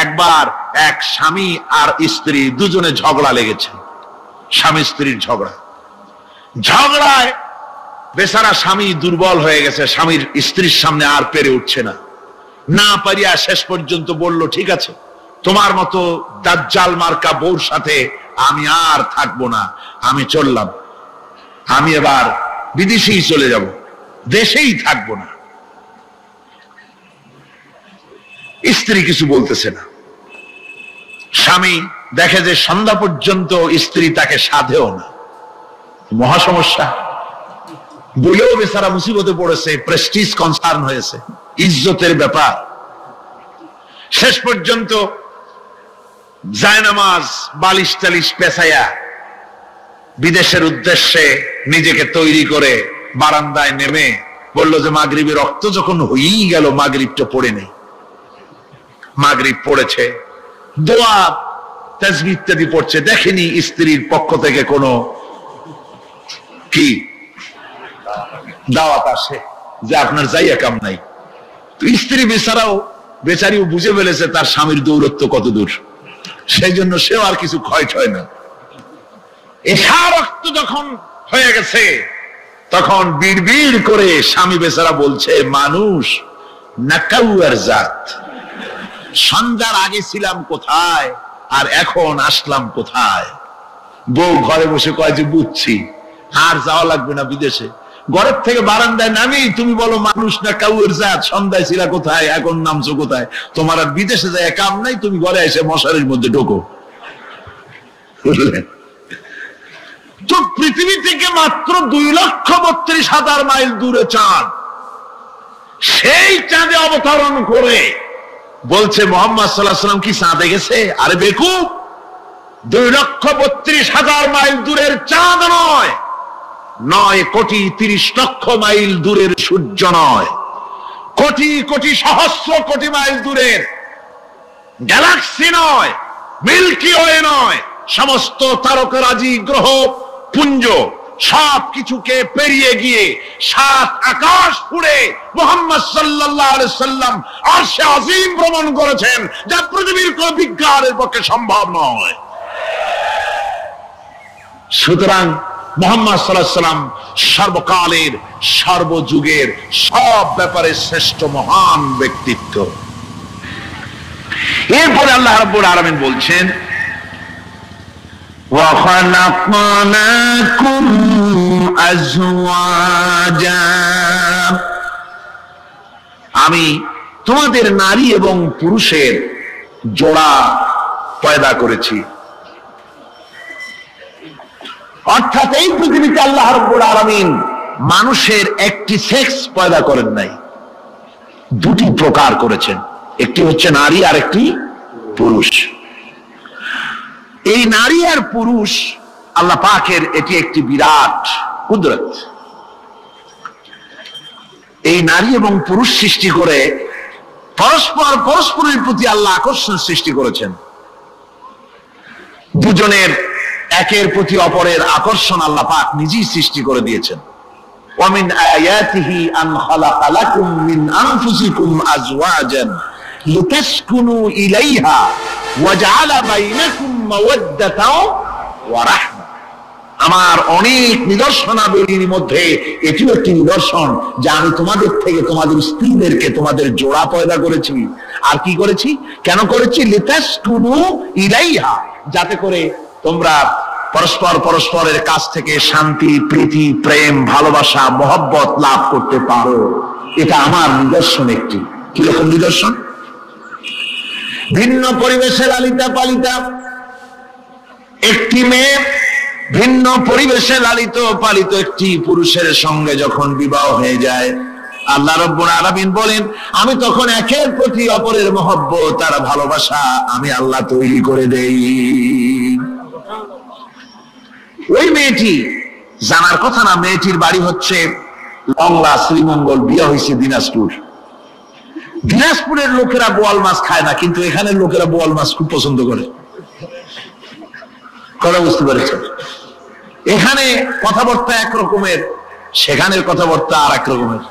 একবার এক স্বামী আর স্ত্রী দুজনে ঝগড়া লেগেছে, স্বামী স্ত্রীর ঝগড়ায় বেচারা স্বামী দুর্বল হয়ে গেছে, স্বামীর স্ত্রীর সামনে আর পেরে উঠছে না পারিয়া শেষ পর্যন্ত বলল, ঠিক আছে, তোমার মতো দাজ্জাল মার্কা বউর সাথে আমি আর থাকবো না, আমি চললাম, আমি এবার বিদেশেই চলে যাব, দেশেই থাকবো না। স্ত্রী কিছু বলতেছে না। স্বামী দেখে যে সন্ধ্যা পর্যন্ত স্ত্রী তাকে সাধেও না, মহা সমস্যা। বলেও বেচারা মুসিবতে পড়েছে, প্রেস্টিজ কনসার্ন হয়েছে, ইজ্জতের ব্যাপার। শেষ পর্যন্ত জায়নামাজ বালিশ টালিশ পেছাইয়া বিদেশের উদ্দেশ্যে নিজেকে তৈরি করে বারান্দায় নেমে বলল যে মাগরিবের রক্ত যখন হয়েই গেল, মাগরিবটা পড়ে নেই। মাগরিব পড়েছে, দোয়া তাসবিহ ইত্যাদি পড়ছে, দেখেনি স্ত্রীর পক্ষ থেকে কোনো কি দাওয়াত আসে যে আপনার যাইয়া কাম নাই। তো স্ত্রী বেচারিও বুঝে ফেলেছে তার স্বামীর দৌরত্ব কত দূর, সেই জন্য সেও আর কিছু ক্ষয় ঠয় না। এসা রক্ত যখন হয়ে গেছে তখন বিড়বিড় করে স্বামী বেচারা বলছে, মানুষ নাকাউয়ার জাত, সন্ধ্যার আগে ছিলাম কোথায় আর এখন আসলাম কোথায়। বউ ঘরে বসে কয় যে বুঝছি, আর যাওয়া লাগবে না বিদেশে। ঘরের থেকে বারান্দায় নামি তুমি বলো মানুষ না কাউয়ের জাত, সন্ধ্যায় ছিলা কোথায়, এখন নামছো কোথায়, তোমার আর বিদেশে যায় কাম নাই, তুমি ঘরে এসে মশারির মধ্যে ঢোকো। তো পৃথিবী থেকে মাত্র 2,32,000 মাইল দূরে চাঁদ, সেই চাঁদে অবতরণ করে বলছে মুহাম্মদ সাল্লাল্লাহু আলাইহি ওয়াসাল্লাম কি চাঁদে গেছে? আরে বেকুব, 2,32,000 মাইল দূরের চাঁদ নয়, 9,30,00,000 মাইল দূরের সূর্য নয়, কোটি কোটি সহস্র কোটি মাইল দূরের গ্যালাক্সি নয়, মিল্কি ওয়ে নয়, সমস্ত তারকারাজি গ্রহ পুঞ্জ সবকিছুকে পেরিয়ে গিয়ে 7 আকাশ ফুঁড়ে মুহাম্মদ সাল্লাল্লাহু আলাইহি সাল্লাম আরশে আজিম ভ্রমণ করেছেন, যা পৃথিবীর কোন বিজ্ঞানের পক্ষে সম্ভব নয়। সুতরাং মুহাম্মদ সাল্লাল্লাহু আলাইহি সাল্লাম সর্বকালের সর্বযুগের সব ব্যাপারে শ্রেষ্ঠ মহান ব্যক্তিত্ব। এরপরে আল্লাহ রাব্বুল আলামিন বলছেন, وَخَلَقْنَاكُمْ أَزْوَاجًا, আমি তোমাদের নারী এবং পুরুষের জোড়া পয়দা করেছি। অর্থাৎ এই পৃথিবীতে আল্লাহ রাব্বুল আলামিন মানুষের একটি সেক্স পয়দা করেন নাই, দুটি প্রকার করেছেন, একটি হচ্ছে নারী আর একটি পুরুষ। এই নারী আর পুরুষ আল্লাহ পাকের এটি একটি বিরাট কুদরত। এই নারী এবং পুরুষ সৃষ্টি করে পরস্পরের প্রতি আল্লাহ আকর্ষণ সৃষ্টি করেছেন। দুজনের একের প্রতি অপরের আকর্ষণ আল্লাহ পাক নিজেই সৃষ্টি করে দিয়েছেন। ওয়ামিন আয়াতিহি আন খালাকা লাকুম মিন আনফুসিকুম আজওয়াজান লিতাসকুনু ইলাইহা ওয়া জাআলা বাইনাকুম মাওয়াদ্দাতাও ওয়া রাহমা। আমার অনেক নিদর্শনাবলীর মধ্যে এটিও একটি নিদর্শন যে আমি তোমাদের থেকে তোমাদের স্ত্রীদেরকে তোমাদের জোড়া পয়দা করেছি। আর কি করেছি, কেন করেছি? লিতাসকুনু ইলাইহা, যাতে করে তোমরা পরস্পরের কাছ থেকে শান্তি, প্রীতি, প্রেম, ভালোবাসা, মহব্বত লাভ করতে পারো। এটা আমার নিদর্শন একটি। কিরকম নিদর্শন? ভিন্ন পরিবেশে লালিতা পালিতা একটি মেয়ে ভিন্ন পরিবেশে লালিত পালিত একটি পুরুষের সঙ্গে যখন বিবাহ হয়ে যায়, আল্লাহ রাব্বুল আলামিন বলেন আমি তখন একের প্রতি অপরের মহব্বত আর ভালোবাসা আমি আল্লাহ তৈরি করে দেই। ওই মেয়েটি জানার কথা না, মেয়েটির বাড়ি হচ্ছে লংলা, শ্রীমঙ্গল, বিয়ে হয়েছে দিনাজপুর। দিনাজপুরের লোকেরা বোয়াল মাছ খায় না, কিন্তু এখানের লোকেরা বোয়াল মাছ খুব পছন্দ করে। কথা বুঝতে পেরেছেন? এখানে কথাবার্তা একরকমের, সেখানের কথাবার্তা আর এক রকমের।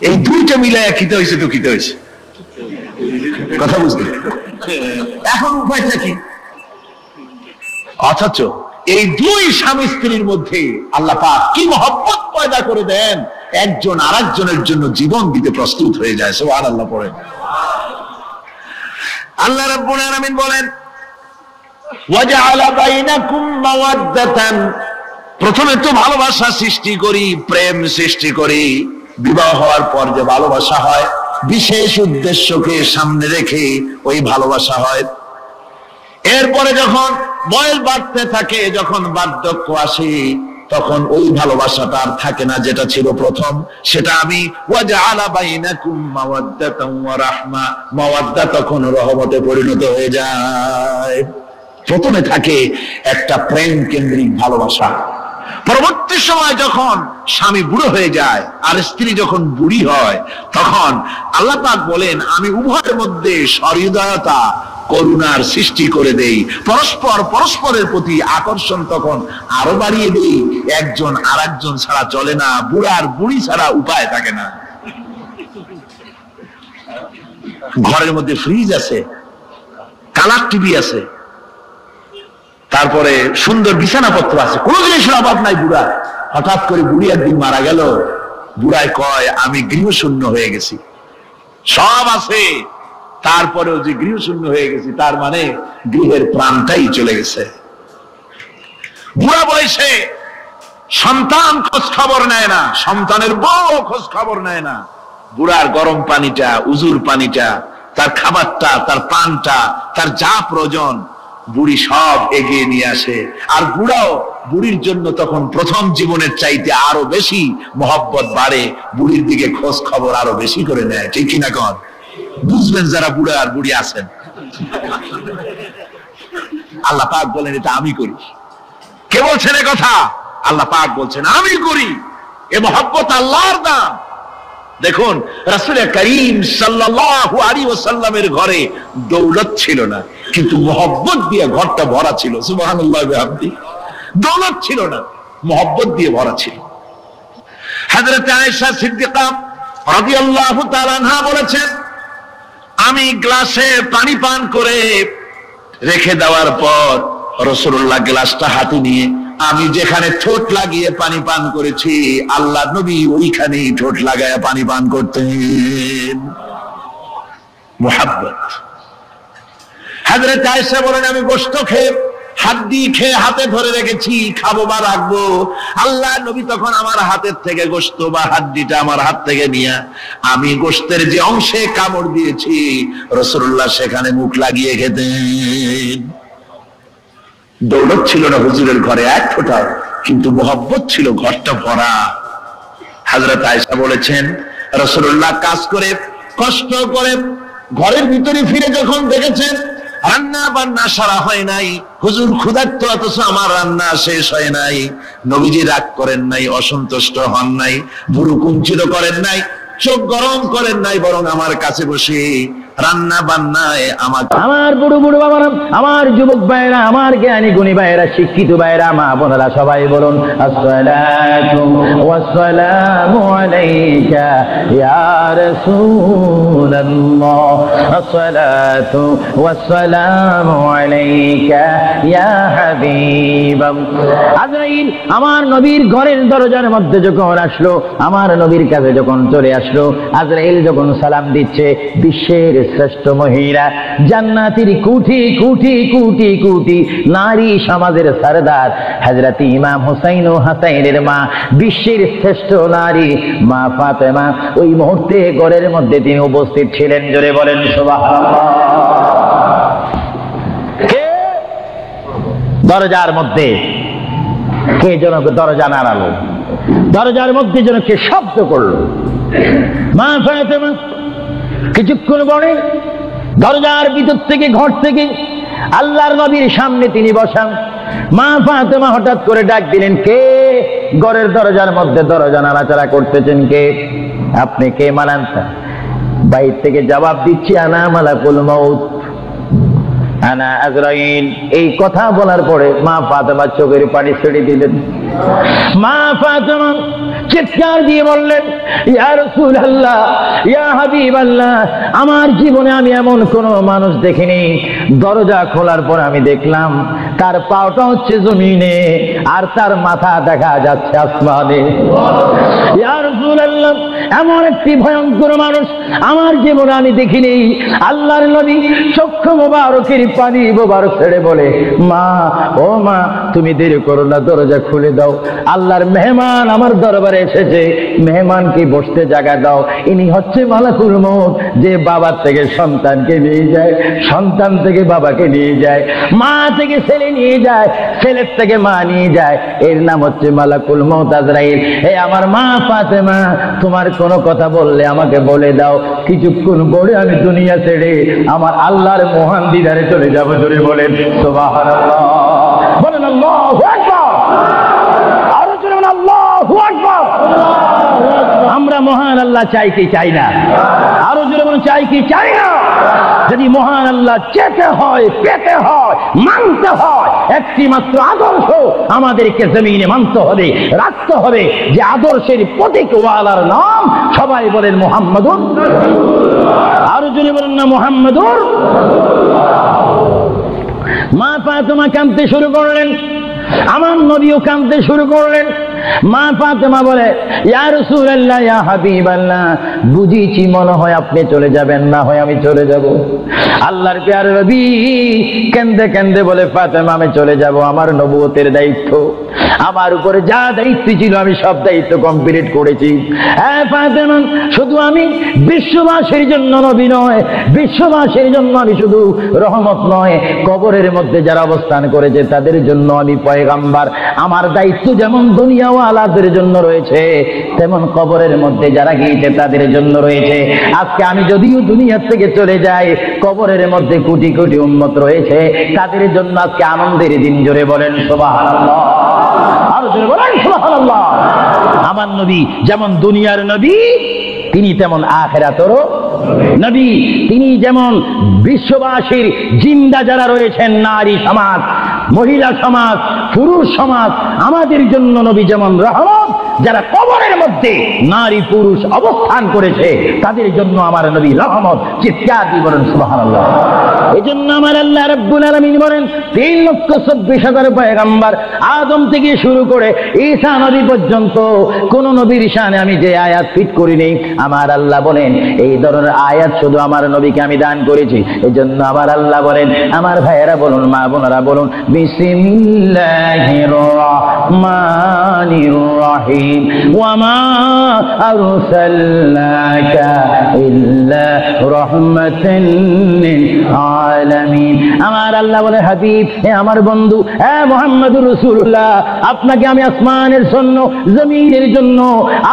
এই দুইটা মিলাইয়া খিতে হয়েছে তো খিতে হয়েছে। কথা বুঝতে, এখন উপায়টা কি? অথচ এই দুই স্বামী স্ত্রীর মধ্যে আল্লাহ পাক কি মহব্বত পয়দা করে দেন, একজন আরেকজনের জন্য জীবন দিতে প্রস্তুত হয়ে যায়। সুবহানাল্লাহ পড়েন। আল্লাহ রাব্বুল আলামিন বলেন ওয়াজআলা বাইনাকুম মাওয়াদ্দাতান, প্রথমে তো ভালোবাসা সৃষ্টি করি, প্রেম সৃষ্টি করি, বিবাহ হওয়ার পর যে ভালোবাসা হয় বিশেষ উদ্দেশ্যকে সামনে রেখে ওই ভালোবাসা হয়। এরপরে যখন বয়স বাড়তে থাকে, যখন বার্ধক্য আসে, তখন ওই ভালোবাসাটা আর থাকে না যেটা ছিল প্রথম, সেটা আমি ওয়াজআলা বাইনাকুম মাওয়াদ্দাতান ওয়া রাহমা, মাওয়াদ্দা তখন রহমতে পরিণত হয়ে যায়। প্রথমে থাকে একটা প্রেম কেন্দ্রিক ভালোবাসা, পরবর্তী সময় যখন স্বামী বুড়ো হয়ে যায় আর স্ত্রী যখন বুড়ি হয়, তখন আল্লাহ পাক বলেন আমি উভয়ের মধ্যে সহৃদয়তা করুণার সৃষ্টি করে দেই, পরস্পরের প্রতি আকর্ষণ তখন আরো বাড়িয়ে দেই। একজন আরেকজন ছাড়া চলে না, বুড়ার বুড়ি ছাড়া উপায় থাকে না। ঘরের মধ্যে ফ্রিজ আছে, কালার টিভি আছে, তারপরে সুন্দর বিছানাপত্র আছে, কোন জিনিসের অভাব নাই বুড়া। হঠাৎ করে বুড়ি একদিন মারা গেল, বুড়ায় কয় আমি গৃহশূন্য হয়ে গেছি। সব আছে, তারপরেও যে গৃহশূন্য হয়ে গেছি, তার মানে গৃহের প্রাণটাই চলে গেছে। বুড়া বয়সে সন্তান খোঁজ খবর নেয় না, সন্তানের বউ খোঁজ খবর নেয় না। বুড়ার গরম পানিটা, উজুর পানিটা, তার খাবারটা, তার পানটা, তার যা প্রয়োজন বুড়ি সব এগিয়ে নিয়ে আসে। আর বুড়াও বুড়ির জন্য তখন প্রথম জীবনের চাইতে আরো বেশি মহব্বত বাড়ে, বুড়ির দিকে খোঁজ খবর আরো বেশি করে নেয়। ঠিক কিনা কন? বুঝবেন যারা বুড়া আর বুড়ি আছেন। আল্লাহ পাক বলেন এটা আমি করি। কে বলছেন এ কথা? আল্লাহ পাক বলছেন আমি করি। এ মহব্বত আল্লাহর দান। দেখুন রাসূল করিম সাল্লাল্লাহু আলাইহি ওয়াসাল্লামের ঘরে দৌলত ছিল না, কিন্তু মহব্বত দিয়ে ঘরটা ভরা ছিল। সুবহানাল্লাহ ওয়া বিহামদি। দৌলত ছিল না, মহব্বত দিয়ে ভরা ছিল। হযরত আয়েশা সিদ্দিকা রাদিয়াল্লাহু তাআলা আনহা বলেছেন আমি গ্লাসে পানি পান করে রেখে দেওয়ার পর রাসূলুল্লাহ গ্লাসটা হাতে নিয়ে আমি যেখানে ঠোঁট লাগিয়ে পানি পান করেছি, আল্লাহ নবী ওইখানেই ঠোঁট লাগায় পানি পান করতেন। মুহাব্বত। হযরত আয়েশা বলেন আমি গোশত খেয়ে হাড্ডি খেয়ে হাতে ধরে রেখেছি, খাবো বা রাখবো, আল্লাহ নবী তখন আমার হাতের থেকে গোশত বা হাড্ডিটা আমার হাত থেকে নিয়ে আমি গোশতের যে অংশে কামড় দিয়েছি রাসূলুল্লাহ সেখানে মুখ লাগিয়ে খেতেন। দৌলত ছিল না হুজুরের ঘরে এক ফোঁটা, কিন্তু মহব্বত ছিল ঘরটা ভরা। হযরত আয়েশা বলেছেন রাসূলুল্লাহ কাজ করে কষ্ট করে ঘরের ভিতরে ফিরে যখন দেখেছেন রান্না বান্না সারা হয় নাই, হুজুর ক্ষুধার্ত অথচ আমার রান্না শেষ হয় নাই, নবীজি রাগ করেন নাই, অসন্তুষ্ট হন নাই, ভুরু কুঞ্চিত করেন নাই, চোখ গরম করেন নাই, বরং আমার কাছে বসে রান্না বান্নায় আমার বুড়ো বুড়ো বাবারা, আমার যুবক ভাইরা, আমার জ্ঞানী গুণী ভাইরা, শিক্ষিত ভাইরা, মা বোনেরা সবাই বলুন আসসালাতু ওয়াসসালামু আলাইকা ইয়া রাসূলুল্লাহ, আসসালাতু ওয়াসসালামু আলাইকা ইয়া হাবিবাল্লাহ। আজরাইল আমার নবীর ঘরের দরজার মধ্যে যখন আসলো, আমার নবীর কাছে যখন চলে আসলো, আজরাইল যখন সালাম দিচ্ছে, বিশ্বের শ্রেষ্ঠ মহিলা, জান্নাতের কোটি কোটি কোটি কোটি নারী সমাজের সরদার হযরত ইমাম হুসাইন ও হাসাইনের মা, বিশ্বের শ্রেষ্ঠ নারী মা ফাতেমা ওই মুহূর্তে ঘরের মধ্যে তিনি উপস্থিত ছিলেন। জোরে বলেন সুবহানাল্লাহ। দরজার মধ্যে কে যেন দরজা নাড়ালো, দরজার মধ্যে যেন কে শব্দ করলো। মা ফাতেমা কিছুক্ষণ পরে দরজার ভিতর থেকে, ঘর থেকে আল্লাহর নবীর সামনে তিনি বসান। মা ফাতেমা হঠাৎ করে ডাক দিলেন, কে ঘরের দরজার মধ্যে দরজা নাড়াচাড়া করতেছেন? কে আপনি? কে মানান? বাইর থেকে জবাব দিচ্ছি আনা মালাকুল মউত, আনা আজরাইল। এই কথা বলার পরে মা ফাতেমা চোখের পানি ছেড়ে দিলেন। মা ফাতেমা চিৎকার দিয়ে বললেন, ইয়া রাসূলুল্লাহ, ইয়া হাবিবাল্লাহ, আমার জীবনে আমি এমন কোন মানুষ দেখিনি, দরজা খোলার পর আমি দেখলাম তার পাওটা হচ্ছে জমিনে আর তার মাথা দেখা যাচ্ছে আসমানে। ইয়া রাসূলুল্লাহ, এমন একটি ভয়ঙ্কর মানুষ আমার জীবনে আমি দেখিনি। আল্লাহর নবী চক্ষু মোবারকের পানি মোবারক ছেড়ে বলে, মা, ও মা, তুমি দেরি করো না, দরজা খুলে দাও, আল্লাহর মেহমান আমার দরবারে এসেছে, মেহমানকে বসতে জায়গা দাও। ইনি হচ্ছে মালাকুল মউত, যে বাবার থেকে সন্তানকে নিয়ে যায়, সন্তান থেকে বাবাকে নিয়ে যায়, মা থেকে ছেলে নিয়ে যায়, ছেলের থেকে মা নিয়ে যায়, এর নাম হচ্ছে মালাকুল মউত আজরাইল। হে আমার মা ফাতেমা, তোমার কোনো কথা বললে আমাকে বলে দাও, কিছুক্ষণ পরে আমি দুনিয়া ছেড়ে আমার আল্লাহর মহান দিদারে চলে যাবো। জোরে বলেন সুবহানাল্লাহ, বলেন আল্লাহু আকবার, আরো জোরে বলেন আল্লাহু আকবার। আমরা মহান আল্লাহ চাই কি চাই না? আরো জোরে বলেন চাই কি চাই না? যদি মহান আল্লাহ চেতে হয়, পেতে হয়, মানতে হয়, একটি মাত্র আদর্শ আমাদেরকে জমিনে মানতে হবে, রাখতে হবে, যে আদর্শের প্রতীক ওয়ালার নাম সবাই বলেন মুহাম্মাদুর। আরো জোরে বলেন না মুহাম্মাদুর। মা ফাতেমা কাঁদতে শুরু করলেন, আমার নবীও কাঁদতে শুরু করলেন। মা ফাতেমা বলে, ইয়া রাসূলুল্লাহ, ইয়া হাবিবাল্লাহ, বুঝিছি মনে হয় আপনি চলে যাবেন, না হয় আমি চলে যাব। আল্লাহর প্যারে নবী কাঁদতে কাঁদতে বলে, ফাতেমা, আমি চলে যাব, আমার নবুয়তের দায়িত্ব, আমার উপরে যা দায়িত্ব ছিল আমি সব দায়িত্ব কমপ্লিট করেছি। হ্যাঁ ফাতেমা, শুধু আমি বিশ্ববাসীর জন্য নবী নয়, বিশ্ববাসীর জন্য আমি শুধু রহমত নয়, কবরের মধ্যে যারা অবস্থান করেছে তাদের জন্য আমি পয়গাম্বার। আমার দায়িত্ব যেমন দুনিয়া ওয়ালাদের জন্য রয়েছে, তেমন কবরের মধ্যে যারা গিয়েছে তাদের জন্য রয়েছে। আজকে আমি যদিও দুনিয়া থেকে চলে যাই, কবরের মধ্যে কোটি কোটি উম্মত রয়েছে, তাদের জন্য আজকে আনন্দের দিন। জোরে বলেন সুবহানাল্লাহ, আরো জোরে বলেন সুবহানাল্লাহ। আমার নবী যেমন দুনিয়ার নবী, তিনি তেমন আখিরাতেরও নবী। তিনি যেমন বিশ্ববাসীর জিন্দা যারা রয়েছেন, নারী সমাজ, মহিলা সমাজ, পুরুষ সমাজ, আমাদের জন্য নবী যেমন রহমত, যারা কবরের মধ্যে নারী পুরুষ অবস্থান করেছে তাদের জন্য আমার নবী রহমত। চিৎকার দিয়ে বলেন সুবহানাল্লাহ। এজন্য আমার আল্লাহ রাব্বুল আলামিন বলেন, 3,24,000 পয়গম্বর আদম থেকে শুরু করে ঈসা নবী পর্যন্ত কোন নবীর শানে আমি যে আয়াত ফিট করিনি, আমার আল্লাহ বলেন এই ধরনের আয়াত শুধু আমার নবীকে আমি দান করেছি। এজন্য আমার আল্লাহ বলেন, আমার ভাইয়েরা বলুন, মা বোনেরা বলুন, বিসমিল্লাহির রহমানির রহিম, ওয়া মা আরসালনাকা ইল্লা রাহমাতাল লিল আলামিন। আমার আল্লাহ বলে, হাবিব, হে আমার বন্ধু, হে মুহাম্মদুর রাসূলুল্লাহ, আপনাকে আমি আসমানের জন্য, জমিনের জন্য,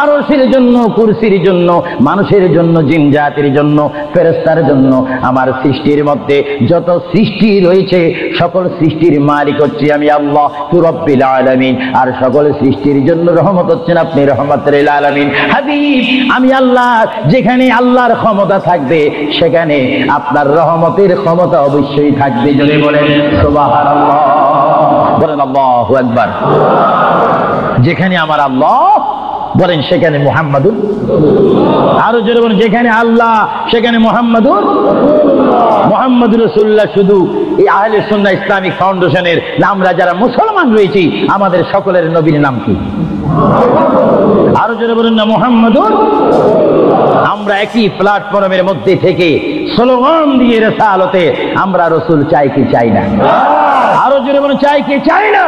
আরশের জন্য, কুরসির জন্য, মানুষের জন্য, জিন জাতির জন্য, ফেরেশতার জন্য, আমার সৃষ্টির মধ্যে যত সৃষ্টি রয়েছে সকল সৃষ্টির মালিক হচ্ছে আমি আল্লাহ রব্বুল আলামিন। আর সকল সৃষ্টির জন্য রহমত হচ্ছেন আপনি রহমাতুল লিল আলামিন। হাবিব, আমি আল্লাহ, যেখানে আল্লাহর ক্ষমতা থাকবে সেখানে আপনার রহমতের ক্ষমতা অবশ্যই থাকবে। জোরে বলেন সুবহানাল্লাহ, বলেন আল্লাহু আকবার। যেখানে আমার আল্লাহ বলেন সেখানে মুহাম্মাদুর, আরো জোরে বলেন, যেখানে আল্লাহ সেখানে মুহাম্মাদুর রাসূলুল্লাহ। শুধু এই আহলে সুন্নাহ ইসলামিক ফাউন্ডেশনের আমরা যারা মুসলমান রয়েছি, আমাদের সকলের নবীর নাম কি? আরো জোরে বলেন না মুহাম্মাদুর। আমরা একই প্ল্যাটফর্মের মধ্যে থেকে স্লোগান দিয়ে রিসালাতে আমরা রাসূল চাই কি চাই না? আরো জোরে বলেন চাই কি চাই না?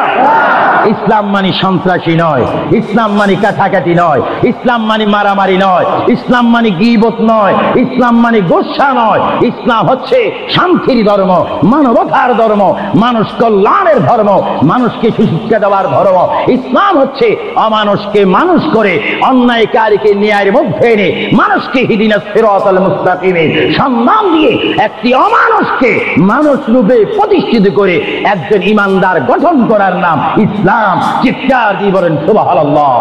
ইসলাম মানে সন্ত্রাসী নয়, ইসলাম মানে কাটাকাটি নয়, ইসলাম মানে মারামারি নয়, ইসলাম মানে গীবত নয়, ইসলাম মানে গোসা নয়। ইসলাম হচ্ছে শান্তির ধর্ম, মানবতার ধর্ম, মানুষ কল্যাণের ধর্ম, মানুষকে সুশিক্ষা দেওয়ার ধর্ম। ইসলাম হচ্ছে অমানুষকে মানুষ করে, অন্যায়কারীকে ন্যায়ের মধ্যে এনে মানুষকে হিদিনাস সিরাতাল মুস্তাকিমের সম্মান দিয়ে একটি অমানুষকে মানুষ রূপে প্রতিষ্ঠিত করে একজন ইমানদার গঠন করার নাম ইসলাম। চিৎকার দিয়ে বলেন সুবহানাল্লাহ।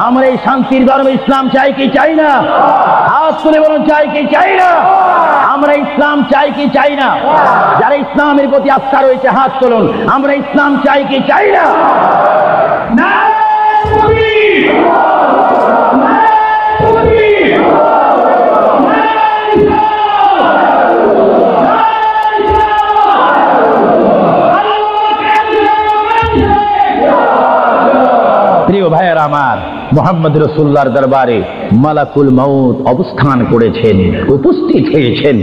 আমরা এই শান্তির ধর্ম ইসলাম চাই কি চাই না? হাত তুলে বলুন চাই কি চাই না? আমরা ইসলাম চাই কি চাই না? যারা ইসলামের প্রতি আস্থা রয়েছে হাত তুলুন। আমরা ইসলাম চাই কি চাই না? প্রিয় ভাইয়েরা আমার, মুহাম্মদ রাসূলুল্লাহর দরবারে মালাকুল মউত অবস্থান করেছেন, উপস্থিত হয়েছেন,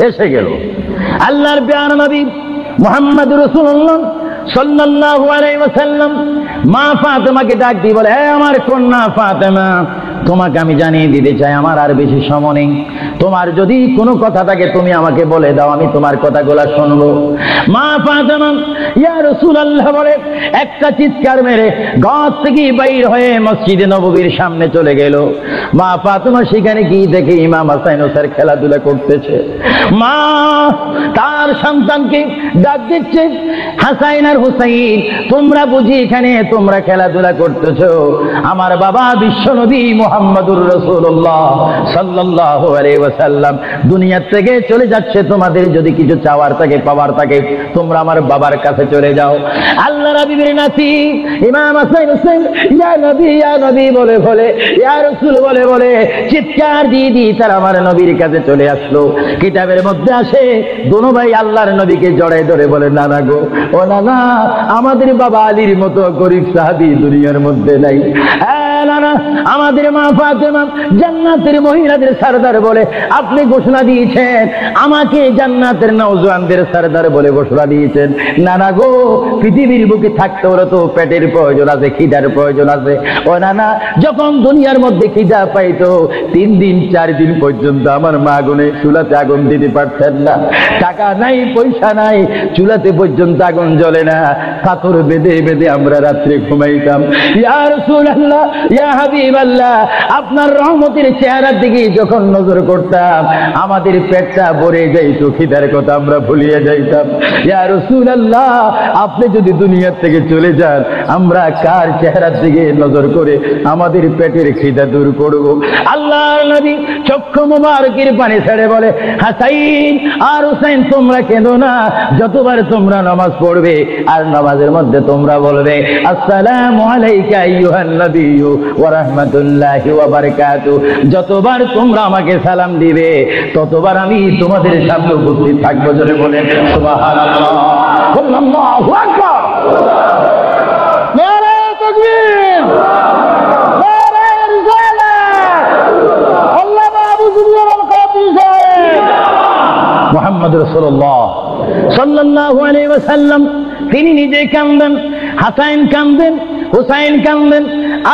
এসে গেল আল্লাহর প্রিয় নবী মুহাম্মদ রাসূলুল্লাহ সাল্লাল্লাহু আলাইহি ওয়াসাল্লাম মা ফাতেমাকে ডাক দিয়ে বলে, হে আমার কন্যা ফাতেমা, তোমাকে আমি জানিয়ে দিতে চাই আমার আর বেশি সময় নেই। তোমার যদি কোনো কথা থাকে তুমি আমাকে বলে দাও, আমি তোমার কথাগুলো শুনবো। মা ফাতেমা ইয়া রাসূলুল্লাহ বলে একটা চিৎকার মেরে ঘর থেকে বাইর হয়ে মসজিদে নববীর সামনে চলে গেল। মা ফাতেমা সেখানে গিয়ে দেখে ইমাম হাসান হোসেন খেলাধুলা করতেছে। মা তার সন্তানকে ডাক দিচ্ছে, হাসান আর হুসাইন, তোমরা বুঝি এখানে তোমরা খেলাধুলা করতেছো? আমার বাবা বিশ্বনবী মুহাম্মদুর রাসূলুল্লাহ সাল্লাল্লাহু আলাইহি ওয়াসাল্লাম দুনিয়া থেকে চলে যাচ্ছে, তোমাদের যদি কিছু চাওয়ার থাকে পাওয়ার থাকে তোমরা আমার বাবার কাছে চলে যাও। আল্লাহ রাব্বির নাতি ইমাম হাসান হোসেন ইয়া নবী বলে বলে, ইয়া রাসূল বলে বলে চিৎকার দিয়ে দিয়ে তারা আমার নবীর কাছে চলে আসলো। কিতাবের মধ্যে আসে দোনো ভাই আল্লাহর নবীকে জড়ায় ধরে বলে, নানা গো, ও নানা, আমাদের বাবা আলীর মতো গরিব সাহাবী দুনিয়ার মধ্যে নাই। নানা, আমাদের মা ফাতেমা জান্নাতের মহিলাদের সরদার বলে আপনি ঘোষণা দিয়েছেন, আমাকে জান্নাতের নওজওয়ানদের সরদার বলে ঘোষণা দিয়েছেন। নানা গো, পৃথিবীর বুকে থাকতে হলে তো পেটের প্রয়োজন আছে, খিদার প্রয়োজন আছে। ও নানা, যখন দুনিয়ার মধ্যে খিদা পাইতো 3 দিন 4 দিন পর্যন্ত আমার মা আগুনে চুলাতে আগুন দিতে পারতেন না। টাকা নাই, পয়সা নাই, চুলাতে পর্যন্ত আগুন জ্বলে না, কাতর বেঁধে বেঁধে আমরা রাত্রে ঘুমাইতাম। ইয়া রাসূলুল্লাহ, ইয়া হাবিবাল্লাহ, আপনার রহমতের চেহারার দিকে যখন নজর করতাম আমাদের পেটটা ভরে যাইতো, খিদার কথা আমরা ভুলিয়ে যাইতাম। ইয়া রাসূলুল্লাহ, আপনি যদি দুনিয়া থেকে চলে যান আমরা কার চেহারার দিকে নজর করে আমাদের পেটের খিদা দূর করব? আল্লাহর নবী চক্ষু মুবারকের পানি ছেড়ে বলে, হাসাইন আর হুসাইন, তোমরা কেঁদো না। যতবার তোমরা নামাজ পড়বে আর নামাজের মধ্যে তোমরা বলবে আসসালামু আলাইকা আইয়ুহান নাবিয়্যু ওয়া রাহমাতুল্লাহি ওয়া বারাকাতুহু, যতবার তোমরা আমাকে সালাম দিবে ততবার আমি তোমাদের সামনে উপস্থিত থাকবো। জোরে বলেন সুবহানাল্লাহ, আল্লাহু আকবার, নারে তাকবীর, নারে রিসালাত, আল্লাহ মাহবুবুল কাদির সাহেব মুহাম্মদ রাসূলুল্লাহ সাল্লাল্লাহু আলাইহি ওয়াসাল্লাম তিনি নিজে কাঁদেন, হাসান কাঁদেন, হুসাইন কাঁদেন,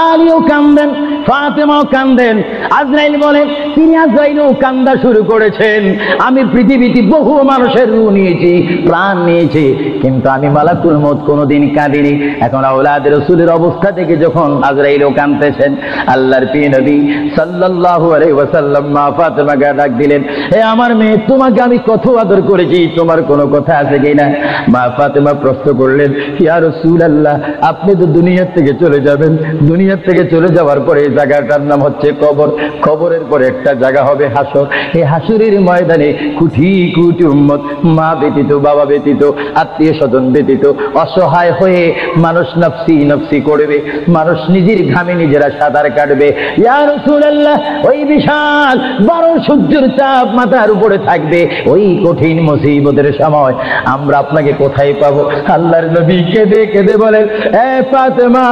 আলীও কাঁদেন, ফাতেমাও কাঁদেন। আজরাইল বলেন তিনি আজরাইলও কান্দা শুরু করেছেন। আমি পৃথিবীতে বহু মানুষের রূহ নিয়েছি, প্রাণ নিয়েছি, কিন্তু আমি মালাকুল মউত কোনোদিন কাঁদিনি। এখন আওলাদ রাসূলের অবস্থা থেকে যখন আজরাইলও কাঁদতেছেন, আল্লাহর প্রিয় নবী সাল্লাল্লাহু আলাইহি ওয়াসাল্লাম মা ফাতেমাকে ডাক দিলেন, হে আমার মেয়ে, তোমাকে আমি কত আদর করেছি, তোমার কোনো কথা আছে কিনা? মা ফাতেমা প্রশ্ন করলেন, ইয়া রাসূলুল্লাহ, আপনি তো দুনিয়া থেকে চলে যাবেন, দুনিয়া থেকে চলে যাওয়ার পরে এই জায়গাটার নাম হচ্ছে কবর, কবরের পরে একটা জায়গা হবে হাসর। এই হাসরের ময়দানে কোটি কোটি উম্মত, মা ব্যতীত, বাবা ব্যতীত, আত্মীয় স্বজন ব্যতীত অসহায় হয়ে মানুষ নফসি নফসি করবে, মানুষ নিজের ঘামে নিজেরা সাঁতার কাটবে। ইয়া রাসূলুল্লাহ, ওই বিশাল 12 সূর্যের চাপ মাথার উপরে থাকবে, ওই কঠিন মুসিবতের সময় আমরা আপনাকে কোথায় পাবো? আল্লাহর নবী কেঁদে কেঁদে বলেন, এ ফাতেমা,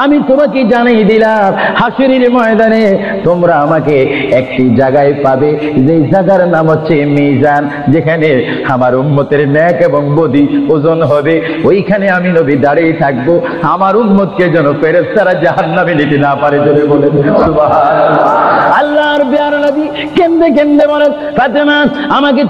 আমি তোমাকে জানিয়ে দিলাম হাসরের ময়দানে তোমরা আমাকে একটি জায়গায় পাবে, যে জায়গার নাম হচ্ছে মিজান, যেখানে আমার উম্মতের নেক এবং বদি ওজন হবে। ওইখানে আমি নবী দাঁড়িয়ে থাকবো, আমার উম্মতকে যেন ফেরেশতারা জাহান্নামে নিতে না পারে। জোরে বলেন সুবহানাল্লাহ। আল্লাহর প্রিয় নবী কেঁদে কেঁদে বলেন, ফাতেমা, আমাকে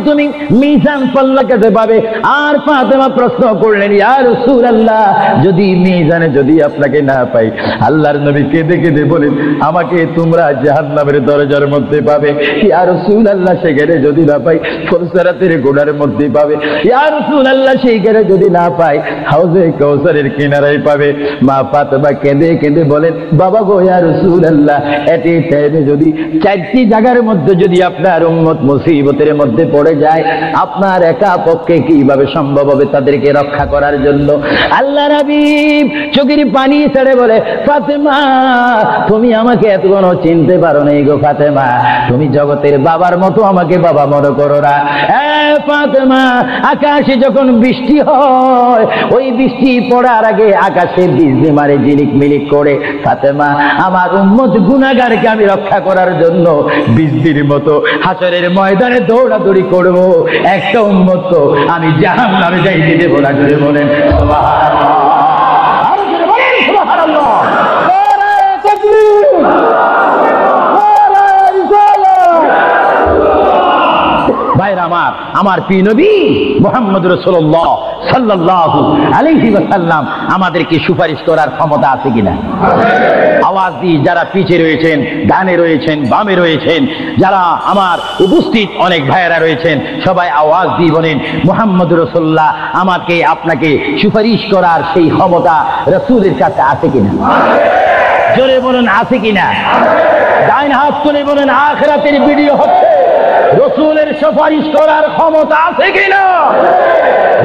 তুমি মিজান পাল্লা কাছে পাবে। আর ফাতেমা প্রশ্ন করলেন, ইয়া রাসূলুল্লাহ, যদি মিজানে যদি আপনাকে না পাই, আল্লাহর আল্লাহর নবী কেঁদে কেঁদে বলেন, আমাকে তোমরা জাহান্নামের দরজার মধ্যে পাবে। ইয়া রাসূলুল্লাহ, সেখানে যদি না পাই ফুলসিরাতের গোড়ার মধ্যে পাবে। ইয়া রাসূলুল্লাহ, সেইখানে যদি না পাই হাউজে কাউসারের কিনারায় পাবে। মা ফাতেমা কেঁদে কেঁদে বলেন, বাবা গো ইয়া রাসূলুল্লাহ, এটি টাইমে যদি চারটি জায়গার মধ্যে যদি আপনার উম্মত মুসিবতের মধ্যে পড়ে যায়, আপনার একা পক্ষে কিভাবে সম্ভব হবে তাদেরকে রক্ষা করার জন্য? আল্লাহর হাবিব চোখের পানি ছেড়ে বলে, ফাতেমা তুমি আমাকে এতক্ষণ চিনতে পারো নাই গো ফাতেমা, তুমি জগতের বাবার মতো আমাকে বাবা মনে করো না। ফাতেমা, আকাশে যখন বৃষ্টি হয়, ওই বৃষ্টি পড়ার আগে আকাশে বিজলি মারে ঝিলিক মিলিক করে। ফাতেমা, আমার উম্মত গুনাহগারকে আমি রক্ষা করার জন্য বিজলির মতো হাসরের ময়দানে দৌড়াদৌড়ি করব। একটা উম্মত তো আমি জাহান্নামে যাইতে দেব না। জোরে বলেন সুবহানাল্লাহ, আরো জোরে বলেন সুবহানাল্লাহ। নারে তাকবীর, নারে রিসালাত। ভাইরা আমার প্রিয় নবী মুহাম্মদ রাসূলুল্লাহ সাল্লাল্লাহু আলাইহি ওয়াসাল্লাম আমাদেরকে সুপারিশ করার ক্ষমতা আছে কিনা? আওয়াজ দিয়ে যারা পিছে রয়েছেন, ডানে রয়েছেন, বামে রয়েছেন, যারা আমার উপস্থিত অনেক ভাইয়েরা রয়েছেন, সবাই আওয়াজ দিয়ে বলেন, মুহাম্মদ রাসূলুল্লাহ আমাকে আপনাকে সুপারিশ করার সেই ক্ষমতা রাসূলের কাছে আছে কিনা? জোরে বলেন আছে কিনা? ডাইন হাত তুলে বলেন, আখিরাতের ভিডিও হচ্ছে, রাসূলের সুপারিশ করার ক্ষমতা আছে কিনা?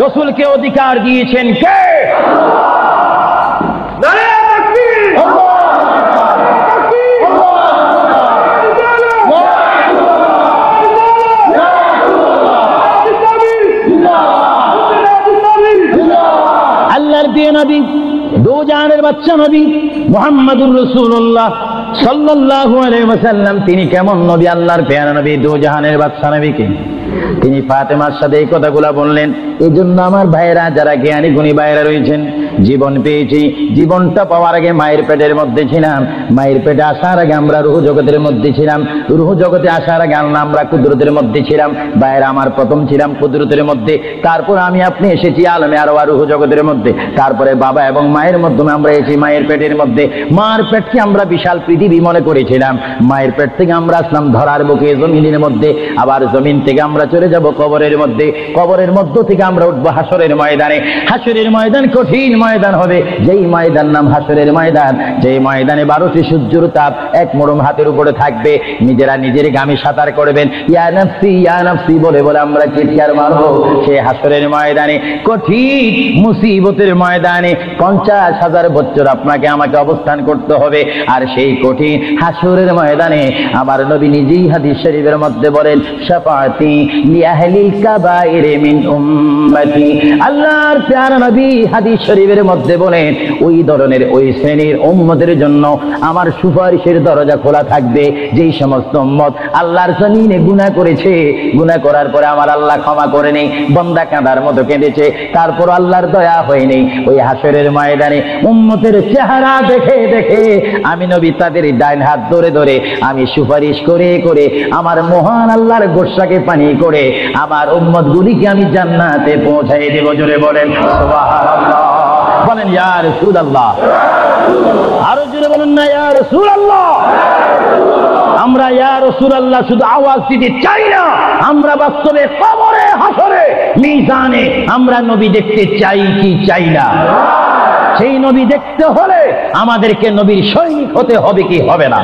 রাসূলকে অধিকার দিয়েছেন কে? নারে তাকবীর, আল্লাহর প্রিয় নবী, দো জাহানের বাদশা নবী মুহাম্মদুর রাসূলুল্লাহ সাল্লাল্লাহু আলাইহি ওয়াসাল্লাম, তিনি কেমন নবী? আল্লাহর প্রিয় নবী, দো জাহানের বাদশা নবীকে তিনি ফাতেমার সাথে এই কথাগুলো বললেন। এই জন্য আমার ভাইয়েরা, যারা জ্ঞানী গুণী ভাইয়েরা রয়েছেন, জীবন পেয়েছি, জীবনটা পাওয়ার আগে মায়ের পেটের মধ্যে ছিলাম, মায়ের পেটে আসার আগে আমরা রূহ জগতের মধ্যে ছিলাম, রূহ জগতে আসার আগে আমরা কুদরতের মধ্যে ছিলাম। ভাইয়েরা আমার, প্রথম ছিলাম কুদরতের মধ্যে, তারপর আমি আপনি এসেছি আলমে আরওয়াহ রূহ জগতের মধ্যে, তারপরে বাবা এবং মায়ের মাধ্যমে আমরা এসেছি মায়ের পেটের মধ্যে। মার পেটকে আমরা বিশাল পৃথিবী মনে করেছিলাম, মায়ের পেট থেকে আমরা আসলাম ধরার বুকে জমিনের মধ্যে, আবার জমিন থেকে আমরা চলে যাব কবরের মধ্যে, কবরের মধ্য থেকে আমরা উঠবো হাসরের ময়দানে। হাসরের ময়দান কঠিন ময়দান হবে, যেই ময়দান নাম হাসরের ময়দান, যেই ময়দানে 12টি সূর্যের তাপ এক মরম হাতের উপরে থাকবে। নিজেরা নিজের গামে সাঁতার করবেন, ইয়া নাফসি বলে বলে আমরা চিৎকার মারবো। সেই হাসরের ময়দানে, কঠিন মুসিবতের ময়দানে 50,000 বছর আপনাকে আমাকে অবস্থান করতে হবে। আর সেই কঠিন হাসরের ময়দানে আমার নবী নিজেই হাদিস শরীফের মধ্যে বলেন, শাফাআতি লিআহলিল কাবাইর মিন উম্মতি। আল্লাহর প্যারা নবী হাদিস শরীফের মধ্যে বলেন, ওই ধরনের ওই শ্রেণীর উম্মতের জন্য আমার সুপারিশের দরজা খোলা থাকবে, যেই সমস্ত উম্মত আল্লাহর জমিনে গুনাহ করেছে, গুনাহ করার পরে আমার আল্লাহ ক্ষমা করে নেই, বান্দা কাঁদার মতো কেঁদেছে, তারপর আল্লাহর দয়া হয়নি, ওই হাসরের ময়দানে উম্মতের চেহারা দেখে দেখে আমি নবী তাদের ডাইন হাত ধরে ধরে আমি সুপারিশ করে করে আমার মহান আল্লাহর গোসাকে পানি করে আমার উম্মত গুলিকে আমি জান্নাতে পৌঁছাই দেব। জোরে বলেন সুবহানাল্লাহ, বলেন ইয়া রাসূলুল্লাহ, আরো জোরে বলেন না ইয়া রাসূলুল্লাহ। আমরা ইয়া রাসূলুল্লাহ শুধু আওয়াজ দিতে চাই না, আমরা বাস্তবে কবরে হাসরে মিজানে আমরা নবী দেখতে চাই কি চাই না? সেই নবী দেখতে হলে আমাদেরকে নবীর সৈনিক হতে হবে কি হবে না?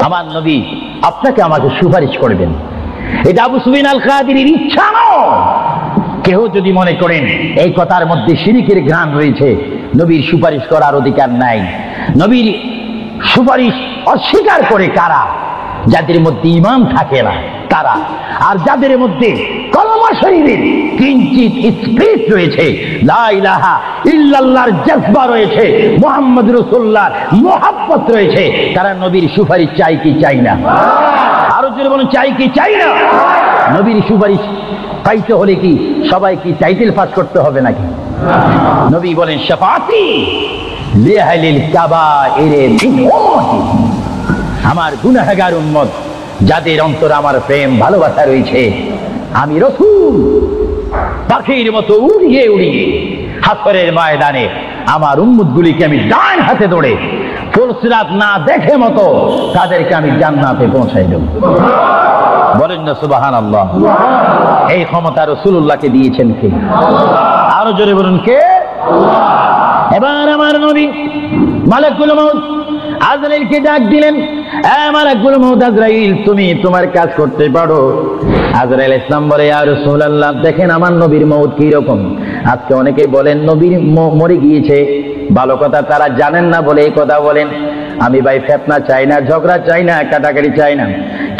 আমার নবী আপনাকে আমাকে সুপারিশ করবেন, এটা আবু সুফিয়ান আল কাদিরির ইচ্ছা নয়। কেউ যদি মনে করেন এই কথার মধ্যে শিরকের ঘ্রাণ রয়েছে, নবীর সুপারিশ করার অধিকার নাই। নবীর সুপারিশ অস্বীকার করে কারা? যাদের মধ্যে ঈমান থাকে না তারা, আর যাদের মধ্যে কলমা শরীফের কিঞ্চিত স্পিরিট রয়েছে, লা ইলাহা ইল্লাল্লাহর জজবা রয়েছে, মুহাম্মদ রাসূলুল্লাহর মুহাব্বত রয়েছে, তারা নবীর সুপারিশ চাই কি চাই না? আরো জোরে বলুন, চাই কি চাই না? নবীর সুপারিশ পাইতে হলে কি সবাই কি টাইটেল পাস করতে হবে নাকি? নবী বলেন, শাফাআতি লিআহলিল কাবাইর মিন উম্মতি, আমার গুনাহগার উম্মত যাদের অন্তরে আমার প্রেম ভালোবাসা রয়েছে, আমি রাসূল পাখির মতো উড়িয়ে উড়িয়ে হাসরের ময়দানে আমার উম্মতগুলিকে আমি ডান হাতে ধরে ফুলসিরাত না দেখে মতো তাদেরকে আমি জান্নাতে পৌঁছাই দেব। বলেন না সুবহানাল্লাহ। এই ক্ষমতা রাসূলুল্লাহকে দিয়েছেন কে? আরো জোরে বলুন কে? এবার আমার নবী মালাকুল মউত আজরাইলকে ডাক দিলেন, মালাকুল মউত আজরাইল, তুমি তোমার কাজ করতে পারো। আজরাইল ইসলাম বলে, ইয়া রাসূলুল্লাহ, দেখেন আমার নবীর মউত কি রকম। আজকে অনেকে বলেন নবীর মরে গিয়েছে, ভালো কথা তারা জানেন না বলে এই কথা বলেন। আমি ভাই ফেতনা চাই না, ঝগড়া চাই না, কাটাকাটি চাই না,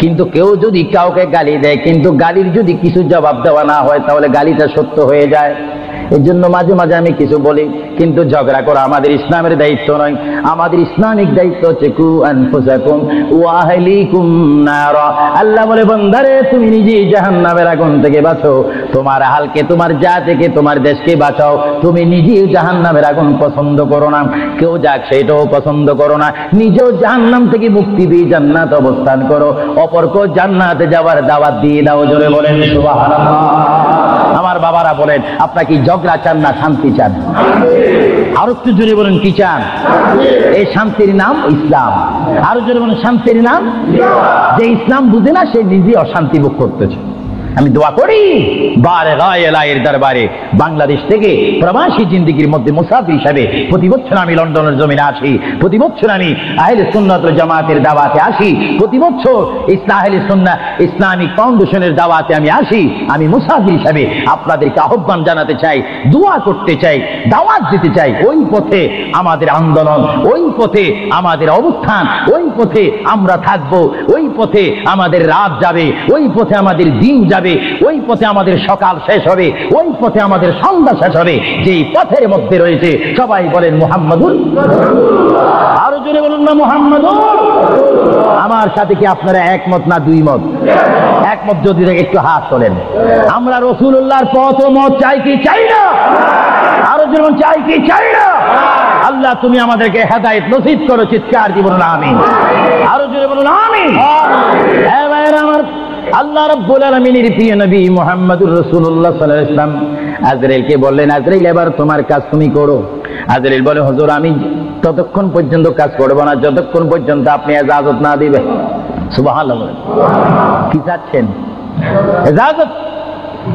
কিন্তু কেউ যদি কাউকে গালি দেয়, কিন্তু গালির যদি কিছু জবাব দেওয়া না হয় তাহলে গালিটা সত্য হয়ে যায়। এর জন্য মাঝে মাঝে আমি কিছু বলি, কিন্তু ঝগড়া করা আমাদের ইসলামের দায়িত্ব নয়। আমাদের ইসলামিক দায়িত্ব হচ্ছে কু আনফুসাকুম ওয়া আহলিকুম নারা। আল্লাহ বলে, বান্দারে তুমি নিজেই জাহান্নামের আগুন থেকে বাঁচো, তোমার আহলকে, তোমার জাতিকে, তোমার দেশকে বাঁচাও। তুমি নিজেই জাহান্নামের আগুন পছন্দ করো না, কেউ যাক সেটাও পছন্দ করো না, নিজেও জাহান্নাম থেকে মুক্তি দিয়ে জান্নাত অবস্থান করো, অপরকেও জান্নাতে যাওয়ার দাওয়াত দিয়ে দাও। জোরে বলেন সুবহানাল্লাহ। আমার বাবারা বলেন, আপনারা কি ঝগড়া চান না শান্তি চান? আরো একটু জোরে বলেন কি চান? এই শান্তির নাম ইসলাম। আরো জোরে বলেন শান্তির নাম। যে ইসলাম বুঝে না সে নিজে অশান্তি ভোগ করতেছে। আমি দোয়া করি বারে গায়ের দরবারে বাংলাদেশ থেকে প্রবাসী জিন্দেগির মধ্যে মুসাফির হিসাবে প্রতি বছর আমি লন্ডনের জমিনে আসি, প্রতি বছর আমি আহলে সুন্নাত ওয়াল জামাতের দাওয়াতে আসি, প্রতি বছর আহলে সুন্নাহ ইসলামিক ফাউন্ডেশনের দাওয়াতে আমি আসি। আমি মুসাফির হিসাবে আপনাদেরকে আহ্বান জানাতে চাই, দোয়া করতে চাই, দাওয়াত দিতে চাই। ওই পথে আমাদের আন্দোলন, ওই পথে আমাদের অবস্থান, ওই পথে আমরা থাকবো, ওই পথে আমাদের রাত যাবে, ওই পথে আমাদের দিন যাবে, ওই পথে আমাদের সকাল শেষ হবে, ওই পথে আমাদের সন্ধ্যা শেষ হবে। যেই পথের মধ্যে রয়েছে সবাই বলেন মুহাম্মাদুর। আরো জোরে বলুন না মুহাম্মাদুর। আমার সাথে কি আপনারা একমত না দুই মত? একমত যদি একটু হাত তোলেন। আমরা রাসূলুল্লাহর পথ ও মত চাই কি চাই না? আরো জোরে বলুন চাই কি চাই না? আল্লাহ তুমি আমাদেরকে হেদায়েত নসিব করো, চিৎকার দিয়ে বলুন আমিন। আরো জোরে বলুন আমিন। হ্যাঁ ভাইরা আমার, আল্লাহ রাব্বুল আলামিনের প্রিয় নবী মুহাম্মদুর রাসূলুল্লাহ সাল্লাল্লাহু আলাইহি ওয়াসাল্লাম আজরাইলকে বললেন, আজরাইল এবার তোমার কাজ তুমি করো। আজরাইল বলে, হুজুর আমি ততক্ষণ পর্যন্ত কাজ করব না যতক্ষণ পর্যন্ত আপনি ইজাজত না দিবেন। সুবহানাল্লাহ। কি চাচ্ছেন? ইজাজত,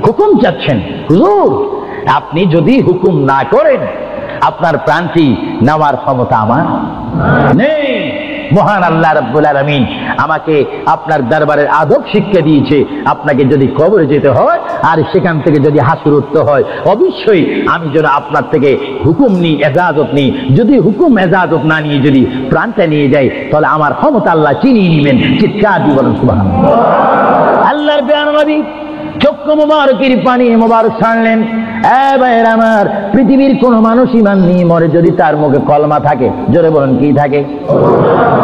হুকুম চাচ্ছেন। হুজুর আপনি যদি হুকুম না করেন আপনার প্রাণটি নেওয়ার ক্ষমতা আমার নেই। মহান আল্লাহ রাব্বুল আলামিন আমাকে আপনার দরবারের আদব শিক্ষা দিয়েছে, আপনাকে যদি কবরে যেতে হয় আর সেখান থেকে যদি হাসর উঠতে হয়, অবশ্যই আমি যেন আপনার থেকে হুকুম নিই, এজাজত নিই। যদি হুকুম এজাজত না নিয়ে যদি প্রাণটা নিয়ে যাই তাহলে আমার ক্ষমতা আল্লাহ চিনিয়ে নেবেন। চিৎকার দিয়ে বলেন সুবহানাল্লাহ। আল্লাহর প্রিয় নবী চক্ষু মোবারকের পানি মোবারক ছাড়লেন। ভাইয়ের আমার, পৃথিবীর কোন মানুষ ঈমান নিয়ে মরে যদি তার মুখে কলমা থাকে, জোরে বলেন কি থাকে?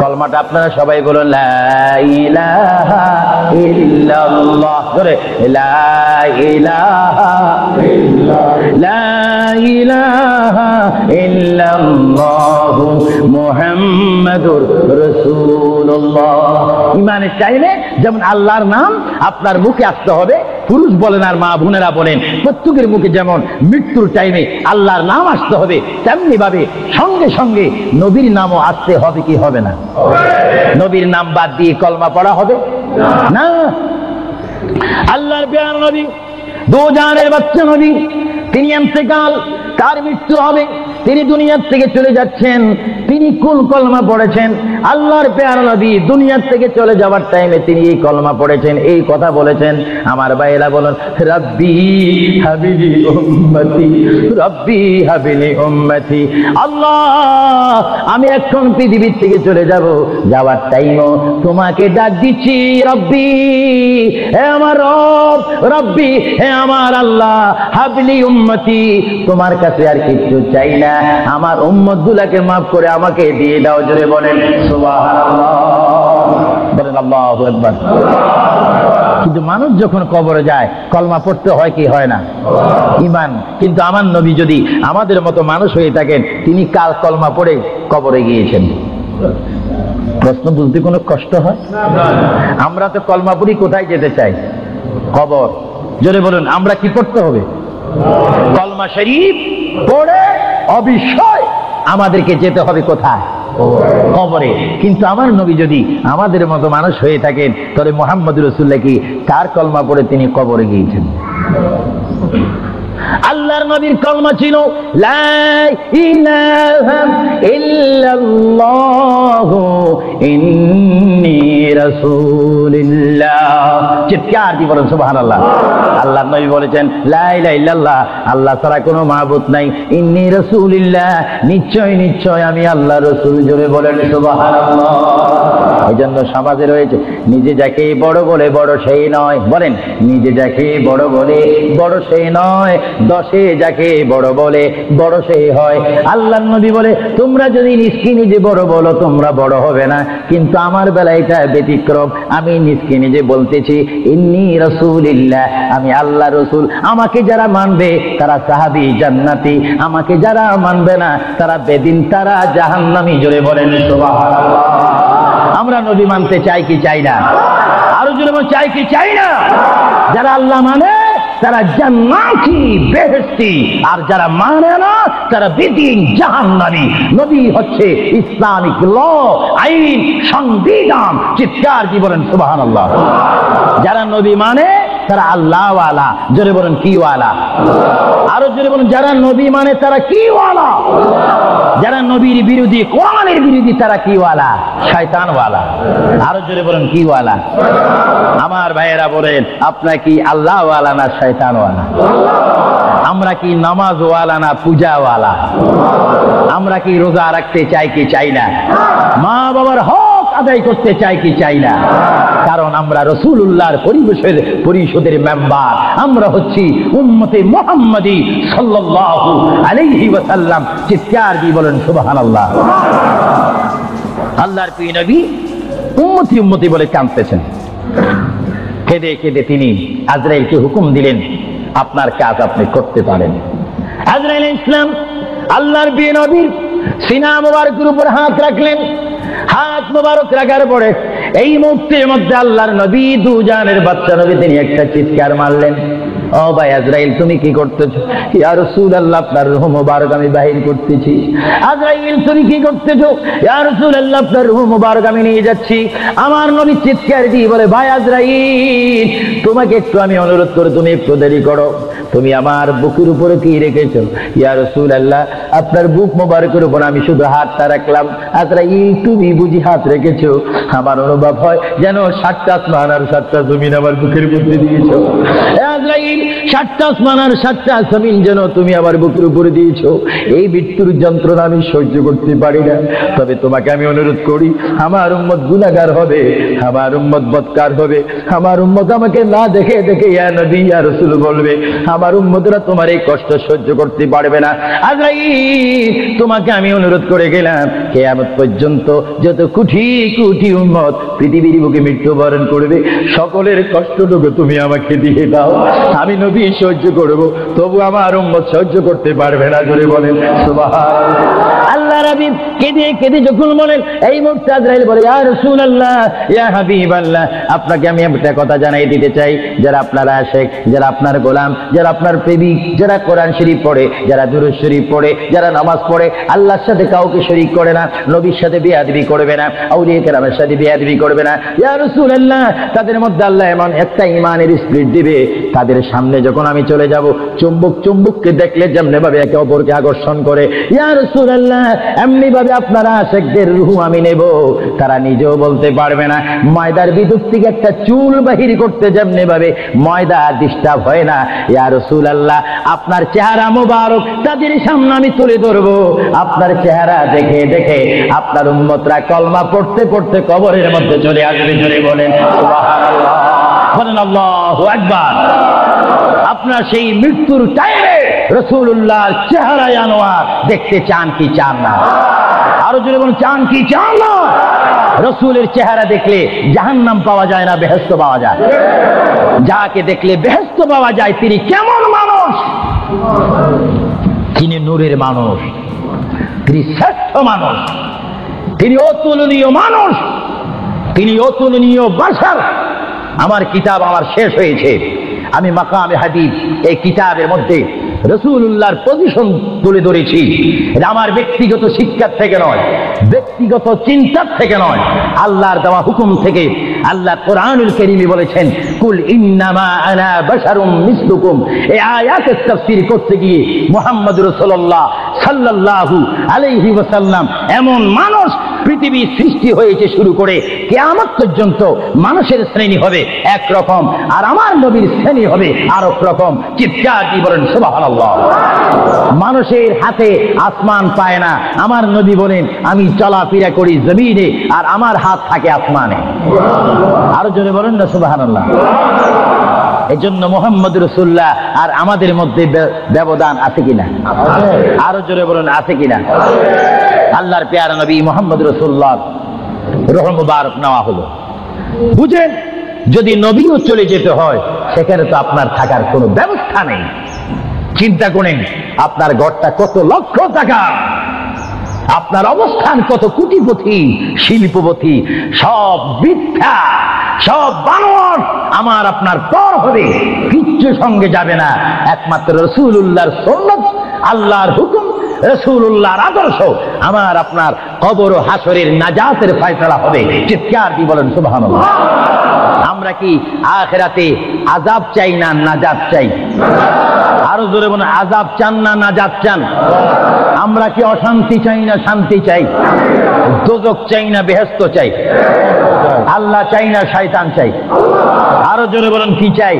কলমাটা আপনারা সবাই বলুন, লা ইলাহা ইল্লাল্লাহ। জোরে, লা ইলাহা ইল্লাল্লাহ, লা ইলাহা ইল্লাল্লাহু মুহাম্মাদুর রাসূলুল্লাহ। ঈমানের টাইমে যেমন আল্লাহর নাম আপনার মুখে আসতে হবে, পুরুষ বলেন আর মা বোনেরা বলেন, প্রত্যেকের মুখে যেমন মৃত্যুর টাইমে আল্লাহর নাম আসতে হবে, তেমনি ভাবে সঙ্গে সঙ্গে নবীর নামও আসতে হবে কি হবে না? নবীর নাম বাদ দিয়ে কলমা পড়া হবে না। আল্লাহর প্রিয় নবী, দো জানের বাচ্চা নবী, তিনি ইন্তেকাল, তার মৃত্যু হবে, তিনি দুনিয়ার থেকে চলে যাচ্ছেন। তিনি কোন কলমা পড়েছেন? আল্লাহর প্যারা নবী দুনিয়ার থেকে চলে যাওয়ার টাইমে তিনি এই কলমা পড়েছেন, এই কথা বলেছেন। আমার ভাইয়েরা বলেন, রব্বি হাবিলি উম্মতি, রব্বি হাবিলি উম্মতি। আল্লাহ আমি এখন পৃথিবীর থেকে চলে যাব, যাওয়ার টাইমও তোমাকে ডাক দিচ্ছি, রব্বি হে আমার রব, রব্বি হে আমার আল্লাহ, হাবিলি উম্মতি, তোমার কাছে আর কিছু চাই না, আমার উম্মতগুলোকে মাফ করে আমাকে দিয়ে দাও। জোরে বলেন সুবহানাল্লাহ, বলেন আল্লাহু আকবার। কিন্তু মানুষ যখন কবরে যায় কলমা পড়তে হয় কি হয় না? ঈমান। কিন্তু আমার নবী যদি আমাদের মতো মানুষ হয়ে থাকেন, তিনি কাল কলমা পড়ে কবরে গিয়েছেন। প্রশ্ন বুঝতে কোনো কষ্ট হয়? আমরা তো কলমা পড়ি কোথায় যেতে চাই? কবর। জোরে বলুন, আমরা কি পড়তে হবে? কলমা শরীফ পড়ে অবশ্যই আমাদেরকে যেতে হবে কোথায়? কবরে। কিন্তু আমার নবী যদি আমাদের মতো মানুষ হয়ে থাকেন, তাহলে মুহাম্মদ রাসূলুল্লাহ কি তার কলমা পড়ে তিনি কবরে গিয়েছেন? আল্লাহর নবীর কলমা ছিল লা ইলাহা ইল্লাল্লাহু ইন্নী রাসূলুল্লাহ। চিৎকার দিয়ে বলেন সুবহানাল্লাহ। আল্লাহর নবী বলেছেন লা ইলাহা ইল্লাল্লাহ, আল্লাহ ছাড়া কোনো মাবুদ নাই, ইন্নী রাসূলুল্লাহ, নিশ্চয় নিশ্চয় আমি আল্লাহর রাসূল। জোরে বলেন সুবহানাল্লাহ। এই জন্য সমাজে রয়েছে নিজে যাকে বড় বলে বড় সেই নয়। বলেন, নিজে যাকে বড় বলে বড় সেই নয়, দশে যাকে বড় বলে বড় সেই হয়। আল্লাহর নবী বলে তোমরা যদি নিজকে নিজে বড় বলো তোমরা বড় হবে না, কিন্তু আমার বেলা এটা ব্যতিক্রম। আমি নিজকে নিজে বলতেছি ইন্নী রাসূলুল্লাহ, আমি আল্লাহ রসুল। আমাকে যারা মানবে তারা সাহাবী জান্নাতি, আমাকে যারা মানবে না তারা বেদিন, তারা জাহান্নামী। জোরে বলেন সুবহানাল্লাহ। আমরা নবী মানতে চাই কি চাই না? আরো জোরে বলেন চাই কি চাই না? যারা আল্লাহ মানে তারা জান্নাতি বেহেশতি, আর যারা মানে না তারা বেদিন জাহান্নামী। নবী হচ্ছে ইসলামিক ল, আইন, সংবিধান। চিৎকার কি বলেন সুবহানাল্লাহ। যারা নবী মানে তারা আল্লাহ ওয়ালা। জোরে বলেন কি ওয়ালা? আরো জোরে বলেন যারা নবী মানে তারা কি ওয়ালা? যারা নবীর বিরোধী, কোরআনের বিরোধী, তারা কি ওয়ালা? শয়তান ওয়ালা। আরো জোরে বলেন কি ওয়ালা? আমার ভাইয়েরা বলেন আপনারা কি আল্লাহ ওয়ালা না শয়তান ওয়ালা? আমরা কি নামাজ ওয়ালা না পূজা ওয়ালা? আমরা কি রোজা রাখতে চাই কি চাই না? মা বাবার হক আদায় করতে চাই কি চাই না? কারণ আমরা রাসূলুল্লাহর পরিষদের মেম্বার। আমরা হচ্ছি উম্মতে মুহাম্মাদী সাল্লাল্লাহু আলাইহি ওয়াসাল্লাম। চিৎকার দিয়ে বলেন সুবহানাল্লাহ। আল্লাহর প্রিয় নবী উম্মতি উম্মতি বলে কাঁদতেছেন। কেঁদে কেঁদে তিনি আজরাইলকে হুকুম দিলেন আপনার কাজ আপনি করতে পারেন। আজরাইল ইসলাম আল্লাহর প্রিয় নবীর সিনা মুবারকের উপর হাত রাখলেন। হাত মুবারক রাখার পরে এই মুহূর্তের মধ্যে আল্লাহর নবী দুজানের বাচ্চা নবী তিনি একটা চিৎকার মারলেন, ও ভাই আজরাইল তুমি কি করতেছো? ইয়া রাসূলুল্লাহ আপনার রূহ মুবারক আমি বাহির করতেছি। আজরাইল তুমি কি করতেছো? ইয়া রাসূলুল্লাহ আপনার রূহ মুবারক আমি নিয়ে যাচ্ছি। আমার নবী চিৎকার দিয়ে বলে ভাই আজরাইল তোমাকে একটু আমি অনুরোধ করে তুমি একটু দেরি করো, তুমি আমার বুকের উপরে কি রেখেছো? ইয়া রাসূলুল্লাহ আপনার বুক মুবারকের উপর আমি শুধু হাতটা রাখলাম। আজরাইল তুমি বুঝি হাত রেখেছো? আমার অনুভব হয় যেন 7টা আসমান আর 7টা জমিন আমার বুকের মধ্যে দিয়েছো। আজরাইল 7টা আসমান আর 7টা জমিন যেন তুমি আমার বুকের উপরে দিয়েছো। এই মৃত্যুর যন্ত্রণা আমি সহ্য করতে পারি না। তবে তোমাকে আমি অনুরোধ করি, আমার উম্মত গুনাহগার হবে, আমার উম্মত বদকার হবে, আমার উম্মত আমাকে না দেখে দেখে ইয়া নবী ইয়া রাসূল বলবে, আমার উম্মতরা তোমার এই কষ্ট সহ্য করতে পারবে না। আজরাইল তোমাকে আমি অনুরোধ করে গেলাম, কিয়ামত পর্যন্ত যত কোটি কোটি উম্মত পৃথিবীর বুকে মৃত্যুবরণ করবে সকলের কষ্টটুকু তুমি আমাকে দিয়ে দাও, আমি নবী সহ্য করব, তবু আমার উম্মত সহ্য করতে পারবে না। জোরে বলেন সুবহানাল্লাহ। আল্লাহ নবী কেঁদে কেঁদে যখন বলেন এই মুহূর্তে আজরাইল বলে ইয়া রাসূলুল্লাহ ইয়া হাবিবাল্লাহ আপনাকে আমি একটা কথা জানাই দিতে চাই, যারা আপনার আশিক, যারা আপনার গোলাম, যারা আপনার প্রেমিক, যারা কোরআন শরীফ পড়ে, যারা দুরূদ শরীফ পড়ে, যারা নামাজ পড়ে, আল্লাহর সাথে কাউকে শরীক করে না, নবীর সাথে বেয়াদবি করবে না, আউলিয়া কেরামের সাথে বেয়াদবি করবে না। ইয়া রাসূলুল্লাহ তাদের মধ্যে আল্লাহ এমন একটা ঈমানের স্পিরিট দিবে, তাদের সামনে যখন আমি চলে যাব চুম্বক চুম্বককে দেখলে যেমনি ভাবে একে অপরকে আকর্ষণ করে, ইয়া রাসূলুল্লাহ এমনি ভাবে আপনারা আশিকদের রূহ আমি নেব, তারা নিজেও বলতে পারবে না। ময়দার ভিতর থেকে একটা চুল বাহির করতে যেমনি ভাবে ময়দা ডিস্টার্ব হয় না, ইয়া রাসূলুল্লাহ আপনার চেহারা মোবারক তাদের সামনে আমি তুলে ধরবো। আপনার চেহারা দেখে দেখে আপনার উম্মতরা কলমা পড়তে পড়তে কবরের মধ্যে চলে আসবে। জোরে বলেন সুবহানাল্লাহ, বলেন আল্লাহু আকবার। আপনার সেই মৃত্যুর টাইমে রাসূলুল্লাহর চেহারায় আনোয়ার দেখতে চান কি চান না? আরো জোরে বলুন চান কি চান না? রাসূলের চেহারা দেখলে জাহান্নাম পাওয়া যায় না, বেহেশত পাওয়া যায়। যাকে দেখলে বেহেশত পাওয়া যায় তিনি কেমন মানুষ? তিনি নূরের মানুষ, তিনি শ্রেষ্ঠ মানুষ, তিনি অতুলনীয় মানুষ, তিনি অতুলনীয় বাশার। আমার কিতাব আমার শেষ হয়েছে, আমি মাকামে হাদিস এই কিতাবের মধ্যে রাসূলুল্লাহর পজিশন তুলে ধরেছি। এটা আমার ব্যক্তিগত শিক্ষার থেকে নয়, ব্যক্তিগত চিন্তার থেকে নয়, আল্লাহর দেওয়া হুকুম থেকে। আল্লাহ কোরআনুল কারীমে বলেছেন, কুল ইন্নামা আনা বাশারুম মিসলুকুম। এই আয়াতের তাফসীর করতে গিয়ে মুহাম্মদ রাসূলুল্লাহ সাল্লাল্লাহু আলাইহি ওয়াসাল্লাম, এমন মানুষ পৃথিবীর সৃষ্টি হয়েছে শুরু করে কিয়ামত পর্যন্ত মানুষের শ্রেণী হবে একরকম, আর আমার নবীর শ্রেণী হবে আরেক রকম। চিৎকার দিয়ে বলেন সুবহানাল্লাহ। মানুষের হাতে আসমান পায় না, আমার নবী বলেন আমি চলাফেরা করি জমিনে আর আমার হাত থাকে আসমানে। আরো জোরে বলেন না সুবহানাল্লাহ। এজন্য মুহাম্মদ রাসূলুল্লাহ আর আমাদের মধ্যে ব্যবধান আছে কিনা? আরো জোরে বলেন আছে কিনা? আল্লাহর প্যারা নবী মুহাম্মদ রাসূলুল্লাহ রূহ মুবারক নেওয়া হলো। বুঝেন, যদি নবীও চলে যেতে হয় সেখানে তো আপনার থাকার কোনো ব্যবস্থা নেই। চিন্তা করেন, আপনার ঘরটা কত লক্ষ টাকা, আপনার অবস্থান কত কোটিপতি শিল্পপতি, সব মিথ্যা, সব বানর আমার আপনার পর হবে, কিচ্ছু সঙ্গে যাবে না। একমাত্র রাসূলুল্লাহর সুন্নাত, আল্লাহর হুকুম, রাসূলুল্লাহর আদর্শ আমার আপনার কবর ও হাসরের নাজাতের ফয়সালা হবে। চিৎকার দিয়ে বলেন সুবহানাল্লাহ। আমরা কি আখিরাতে আযাব চাই না নাজাত চাই? আরো জোরে বলেন, আযাব চান না নাজাত চান? আমরা কি অশান্তি চাই না শান্তি চাই? দোজখ চাই না বেহেশত চাই? আল্লাহ চাই না শয়তান চাই? আরো জোরে বলেন কি চাই?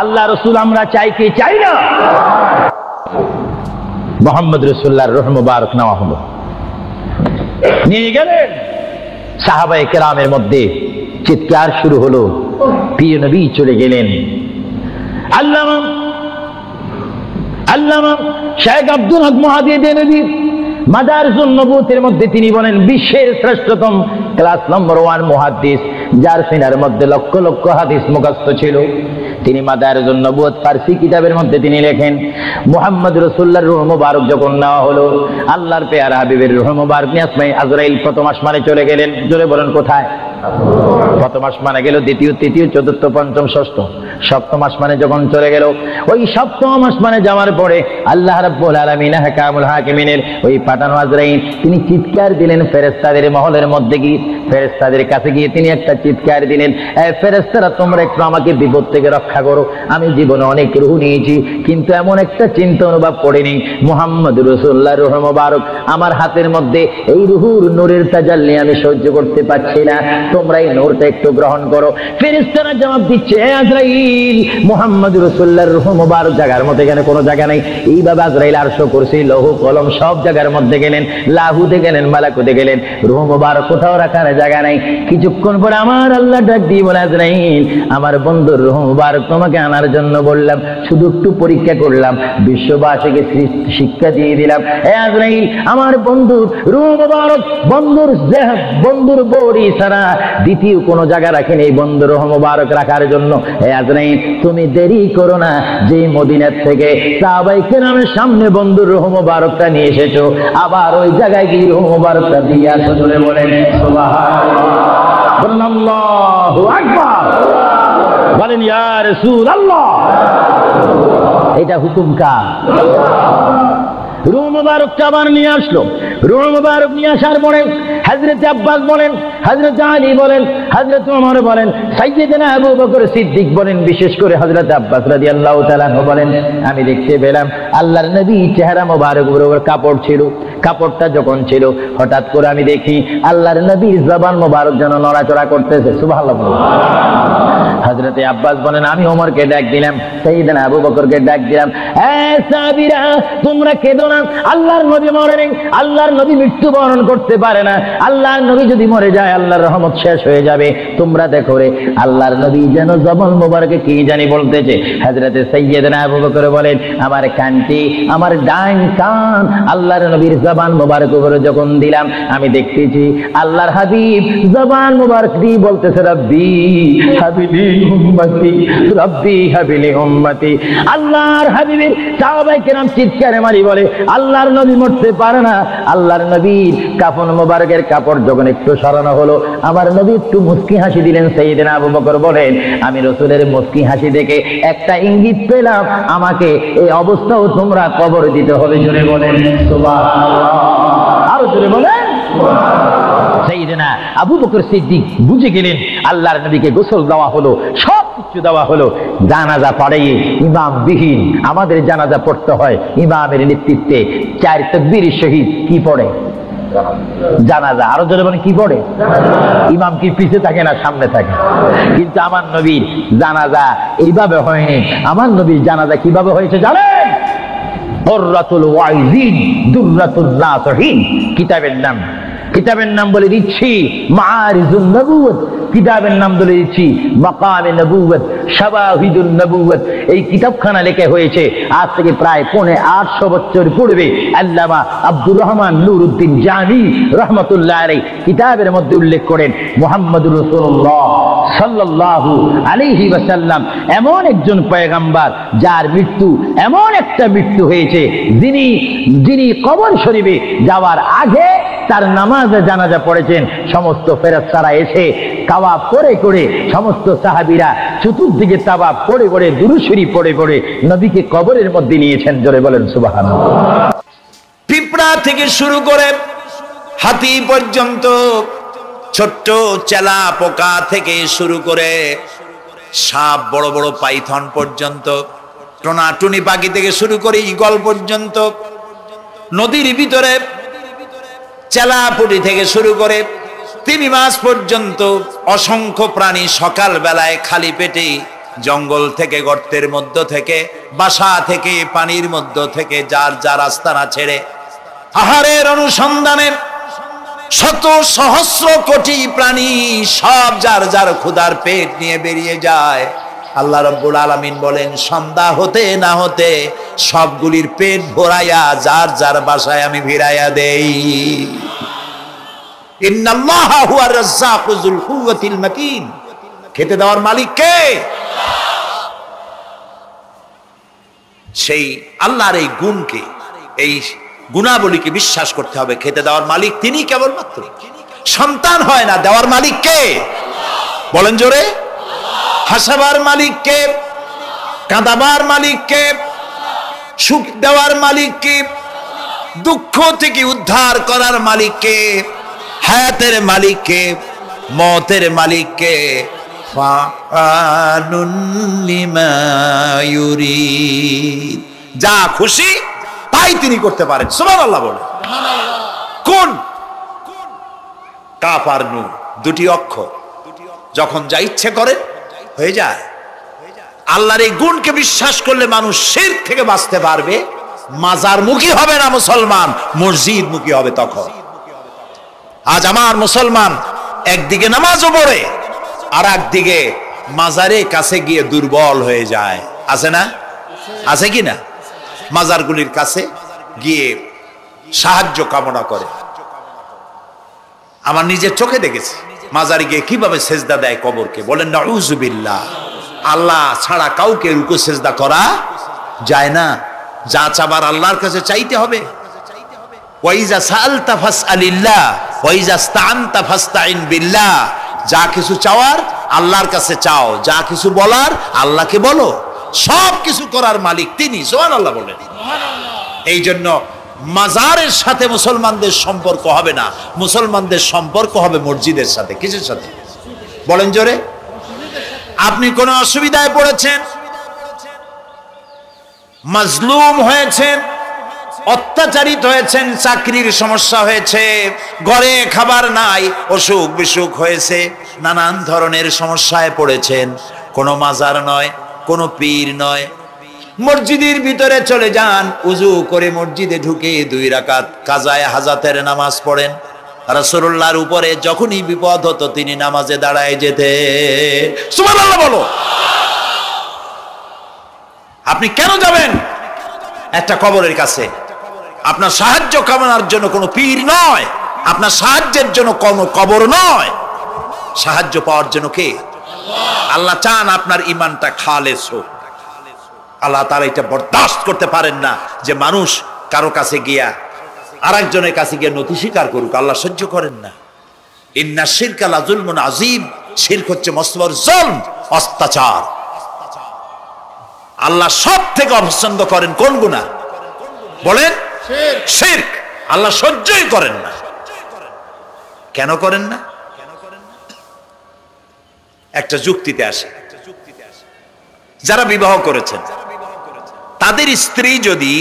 আল্লাহ রাসূল আমরা চাই কি চাই না? মুহাম্মদ রাসূলুল্লাহর রূহ মুবারক নেওয়া হলো, নিয়ে গেলেন। সাহাবায়ে কেরামের মধ্যে চিৎকার শুরু হলো, প্রিয় নবী চলে গেলেন। আল্লামা শেখ আব্দুল হক মুহাদ্দিস দেনবী মাদারিসুন নবুওয়াতের মধ্যে তিনি বলেন, বিশ্বের শ্রেষ্ঠতম ক্লাস নম্বর 1 মুহাদ্দিস, যার সিনার মধ্যে লক্ষ লক্ষ হাদিস মুখস্থ ছিল। তিনি মাদারিসুন নবুওয়াত ফারসি কিতাবের মধ্যে তিনি লেখেন, মুহাম্মদ রাসূলুল্লাহর রূহ মুবারক যখন নেওয়া হলো, আল্লাহর পেয়ারা হাবিবের রূহ মুবারক নিয়ে আজরাইল প্রথম আসমানে চলে গেলেন। জোরে বলেন কোথায়? প্রথম আসমানে গেল, দ্বিতীয়, তৃতীয়, চতুর্থ, পঞ্চম, ষষ্ঠ, সপ্তম আসমানে যখন চলে গেল, ওই সপ্তম আসমানে যাওয়ার পরে আল্লাহ রাব্বুল আলামিন হাকামুল হাকিমিনের ওই পাঠানো আজরাইল তিনি চিৎকার দিলেন ফেরেশতাদের মহলের মধ্যে গিয়ে, ফেরেশতাদের কাছে গিয়ে তিনি একটা চিৎকার দিলেন, ফেরেশতারা তোমরা একটু আমাকে বিপদ থেকে রক্ষা করো। আমি জীবনে অনেক রূহ নিয়েছি, কিন্তু এমন একটা চিন্তা অনুভব করিনি মুহাম্মদ রাসূলুল্লাহর রূহ মুবারক আমার হাতের মধ্যে, এই রূহুর নূরের তাজাল্লি আমি সহ্য করতে পারছি না, তোমরা এই নূরটা একটু গ্রহণ করো। ফেরেশতারা জবাব দিচ্ছে, হে আজরাইল, মুহাম্মদ রাসূলুল্লাহর রূহ মুবারক জায়গার মধ্যে এখানে কোনো জায়গা নেই। এইভাবে আজরাইল আরশ, কুরসি, লৌহ, কলম সব জায়গার মধ্যে গেলেন, লাহুতে গেলেন, মালাকুতে গেলেন, রূহ মুবারক কোথাও রাখার জায়গা নাই। কিছুক্ষণ পরে আমার আল্লাহ ডাক দিয়ে বলে, আজরাইল, আমার বন্ধুর রূহ মুবারক তোমাকে আনার জন্য বললাম, শুধু একটু পরীক্ষা করলাম, বিশ্ববাসীকে শিক্ষা দিয়ে দিলাম। হে আজরাইল, আমার বন্ধুর রূহ মুবারক বন্ধুর বডি ছাড়া দ্বিতীয় কোনো জায়গা রাখেনি এই বন্ধুর রূহ মুবারক রাখার জন্য। হে আজরাইল, তুমি দেরি করো না, যে মদিনার থেকে সাহাবায়ে কেরামের সামনে বন্ধুর রূহ মুবারকটা নিয়ে এসেছো, আবার ওই জায়গায় গিয়ে রূহ মুবারকটা দিয়ে আসো। চলে বলেন সুবহানাল্লাহ, বলেন আল্লাহু আকবার, বলেন ইয়া রাসূলুল্লাহ। এটা হুকুম কার? রূহ মুবারকটা আবার নিয়ে আসলো। রূহ মুবারক নিয়ে আসার পরে হযরত আব্বাস বলেন, হযরত আলী বলেন, হযরত ওমর বলেন, সাইয়্যিদনা আবু বকর সিদ্দিক বলেন, বিশেষ করে হযরত আব্বাস রাদিয়াল্লাহু তাআলা আনহু বলেন, আমি দেখতে পেলাম আল্লাহর নবী চেহারা মোবারক উপর কাপড় ছিল। কাপড়টা যখন ছিল, হঠাৎ করে আমি দেখি আল্লাহর নবীর জবান মোবারক যেন নড়াচড়া করতেছে। সুবহানাল্লাহ। হযরত আব্বাস বলেন, আমি ওমরকে ডাক দিলাম, সাইয়্যিদনা আবু বকরকে ডাক দিলাম, এ সাহাবীরা, তোমরা কেঁদো না, আল্লাহর নবী মরে নেই, আল্লাহর নবী মৃত্যুবরণ করতে পারে না, আল্লাহর নবী যদি মরে যায় আল্লাহর রহমত শেষ হয়ে যাবে। তোমরা দেখো রে, আল্লাহর নবী যেন জবান মোবারকে কি জানি বলতেছে। হযরত সাইয়্যিদনা আবু বকর বলেন, আমার কানটি, আমার ডান কান আল্লাহর নবীর জবান মোবারক উপরে যখন দিলাম, আমি দেখতেছি আল্লাহর হাবিব জবান মোবারক দিয়ে বলতেছে, রব্বি হাবিল ফি উম্মতি রব্বি হাবিলি উম্মতি। আল্লাহর হাবিবের সাহাবায়ে কেরাম চিৎকারে মারি বলে, আল্লাহর নবী মরতে পারে না। আল্লাহর নবীর কাফন মোবারকের কাপড় যখন একটু সরানো হলো, আমার নবী একটু মুস্কি হাসি দিলেন। সাইয়েদনা আবু বকর বলেন, আমি রাসূলের মুস্কি হাসি দেখে একটা ইঙ্গিত পেলাম, আমাকে এই অবস্থাও তোমরা কবর দিতে হবে। জোরে বলেন সুবহানাল্লাহ, আরো জোরে বলেন সুবহানাল্লাহ। সাইয়েদনা আবু বকর সিদ্দিক বুঝে গেলেন, আল্লাহর নবীকে গোসল দেওয়া হলো, সব কিছু দেওয়া হলো, জানাজা পড়াইয়ে ইমাম বিহীন আমাদের জানাজা পড়তে হয় ইমামের নেতৃত্বে। 4 তাকবীর শহীদ কি পড়ে? জানাজা। আরো জোরে বলেন কি পড়ে? ইমাম কি পিছে থাকে না সামনে থাকে? কিন্তু আমার নবীর জানাজা এইভাবে হয়নি। আমার নবীর জানাজা কিভাবে হয়েছে জানেন? কুররাতুল ওয়াইজিন দুররাতুন নাসিহিন কিতাবের নাম বলে দিচ্ছি মাআরিজুন নবুওয়াত, কিতাবের নাম বলে দিচ্ছি মাকামে নবুওয়াত, শাওয়াহিদুন নবুওয়াত। এই কিতাবখানা লেখা হয়েছে আজ থেকে প্রায় 850 বছর পূর্বে। আল্লামা আব্দুর রহমান নুরউদ্দিন জামি রহমাতুল্লাহ আলাইহি কিতাবের মধ্যে উল্লেখ করেন, মুহাম্মদুর রাসূলুল্লাহ সাল্লাল্লাহু আলাইহি ওয়াসাল্লাম এমন একজন পয়গম্বর যার মৃত্যু এমন একটা মৃত্যু হয়েছে, যিনি কবর শরীফে যাওয়ার আগে তার নামাজে জানাজা পড়েছেন। সমস্ত ফেরেশতারা এসে তাওয়াফ করে করে, সমস্ত সাহাবীরা চতুর্দিকে তাওয়াফ করে করে, দুরূদ শরীফ পড়ে পড়ে নবীকে কবরের মধ্যে নিয়েছেন। জোরে বলেন সুবহানাল্লাহ। পিঁপড়া থেকে শুরু করে হাতি পর্যন্ত, ছোট্ট চেলা পোকা থেকে শুরু করে সাপ, বড় বড় পাইথন পর্যন্ত, টোনাটুনি পাখি থেকে শুরু করে ঈগল পর্যন্ত, নদীর ভিতরে চেলাপুটি থেকে শুরু করে তিমি মাছ পর্যন্ত অসংখ্য প্রাণী সকাল বেলায় খালি পেটে জঙ্গল থেকে, গর্তের মধ্য থেকে, বাসা থেকে, পানির মধ্য থেকে যার যার আস্তানা ছেড়ে আহারের অনুসন্ধানে শত সহস্র কোটি প্রাণী সব যার যার ক্ষুধার পেট নিয়ে বেরিয়ে যায়। আল্লাহ রাব্বুল আলামিন বলেন, সন্ধ্যা হতে না হতে সবগুলির পেট ভরাইয়া যার যার বাসায় আমি ভিড়াইয়া দেই। ইন্নাল্লাহা হুয়ার রাজ্জাকু যুল কুওয়াতিল মাতিন। খেতে দেওয়ার মালিক কে? সেই আল্লাহর এই গুণকে, এই গুণাবলীকে বিশ্বাস করতে হবে। খেতে দেওয়ার মালিক তিনি কেবলমাত্র। সন্তান হয় না, দেওয়ার মালিক কে? বলেন জোরে। হাসাবার মালিক কে? কাঁদাবার মালিক কে? সুখ দেওয়ার মালিক কে? দুঃখ থেকে উদ্ধার করার মালিক কে? হায়াতের মালিক কে? মতের মালিক কে? ফাআলুন লিমা ইউরিদ। যা খুশি তাই তিনি করতে পারেন। সুবহানাল্লাহ বলে। কোন? কাফ আর নুন, দুটি অক্ষর, যখন যা ইচ্ছে করে হয়ে যায়। আল্লাহর এই গুণকে বিশ্বাস করলে মানুষ শিরক থেকে বাঁচতে পারবে। মাজার মুখী হবে না মুসলমান, মসজিদ মুখী হবে তখন। আজ আমার মুসলমান একদিকে নামাজও পড়ে আর একদিকে মাজারের কাছে গিয়ে দুর্বল হয়ে যায়। আছে না? আছে কি না? মাজারগুলির কাছে গিয়ে সাহায্য কামনা করে। আমার নিজের চোখে দেখেছি মাজারে গিয়ে কিভাবে সেজদা দেয় কবরকে। বলেন নাউযুবিল্লাহ। আল্লাহ ছাড়া কাউকে রুকু সেজদা করা যায় না। যা চাবার আল্লাহর কাছে চাইতে হবে। ওয়াইজা সাআলতা ফাসআলিল্লাহ ওয়াইজা ইসতাআনতা ফাসতাইন বিল্লাহ। যা কিছু চাওয়ার আল্লাহর কাছে চাও, যা কিছু বলার আল্লাহকে বলো। সব কিছু করার মালিক তিনি। সুবহানাল্লাহ বলেন। এই জন্য মাজারের সাথে মুসলমানদের সম্পর্ক হবে না, মুসলমানদের সম্পর্ক হবে মসজিদের সাথে। কিসের সাথে? বলেন জোরে। আপনি কোন অসুবিধায় পড়েছেন, মাজলুম হয়েছেন, অত্যাচারিত হয়েছেন, চাকরির সমস্যা হয়েছে, ঘরে খাবার নাই, অসুখ বিসুখ হয়েছে, নানান ধরনের সমস্যায় পড়েছেন, কোনো মাজার নয়, কোনো পীর নয়, মসজিদের ভিতরে চলে যান, উজু করে মসজিদে ঢুকে 2 রাকাত কাজায়ে হাজাতের নামাজ পড়েন। রাসূলুল্লাহর উপরে যখনই বিপদ হতো তিনি নামাজে দাঁড়ায় যেতেন। সুবহানাল্লাহ বলো। আপনি কেন যাবেন একটা কবরের কাছে? আপনার সাহায্য কামনার জন্য কোনো পীর নয়, আপনার সাহায্যের জন্য কোনো কবর নয়। সাহায্য পাওয়ার জন্য কে? আল্লাহ চান আপনার ইমানটা খালেস হোক। আল্লাহ তাআলা এটা বরদাস্ত করতে পারেন না যে মানুষ কারো কাছে গিয়া আরেকজনের কাছে গিয়ে নথি স্বীকার করুক, আল্লাহ সহ্য করেন না। ইন্না শিরকা লাযুলমুন আযীম, শিরক হচ্ছে মস্ত বড় জুলম, অত্যাচার। আল্লাহ সব থেকে অপছন্দ করেন কোন গুনাহ বলেন? শিরক। আল্লাহ সহ্যই করেন না। কেন করেন না? একটা যুক্তিতে আসে। যারা বিবাহ করেছেন তাদের স্ত্রী যদি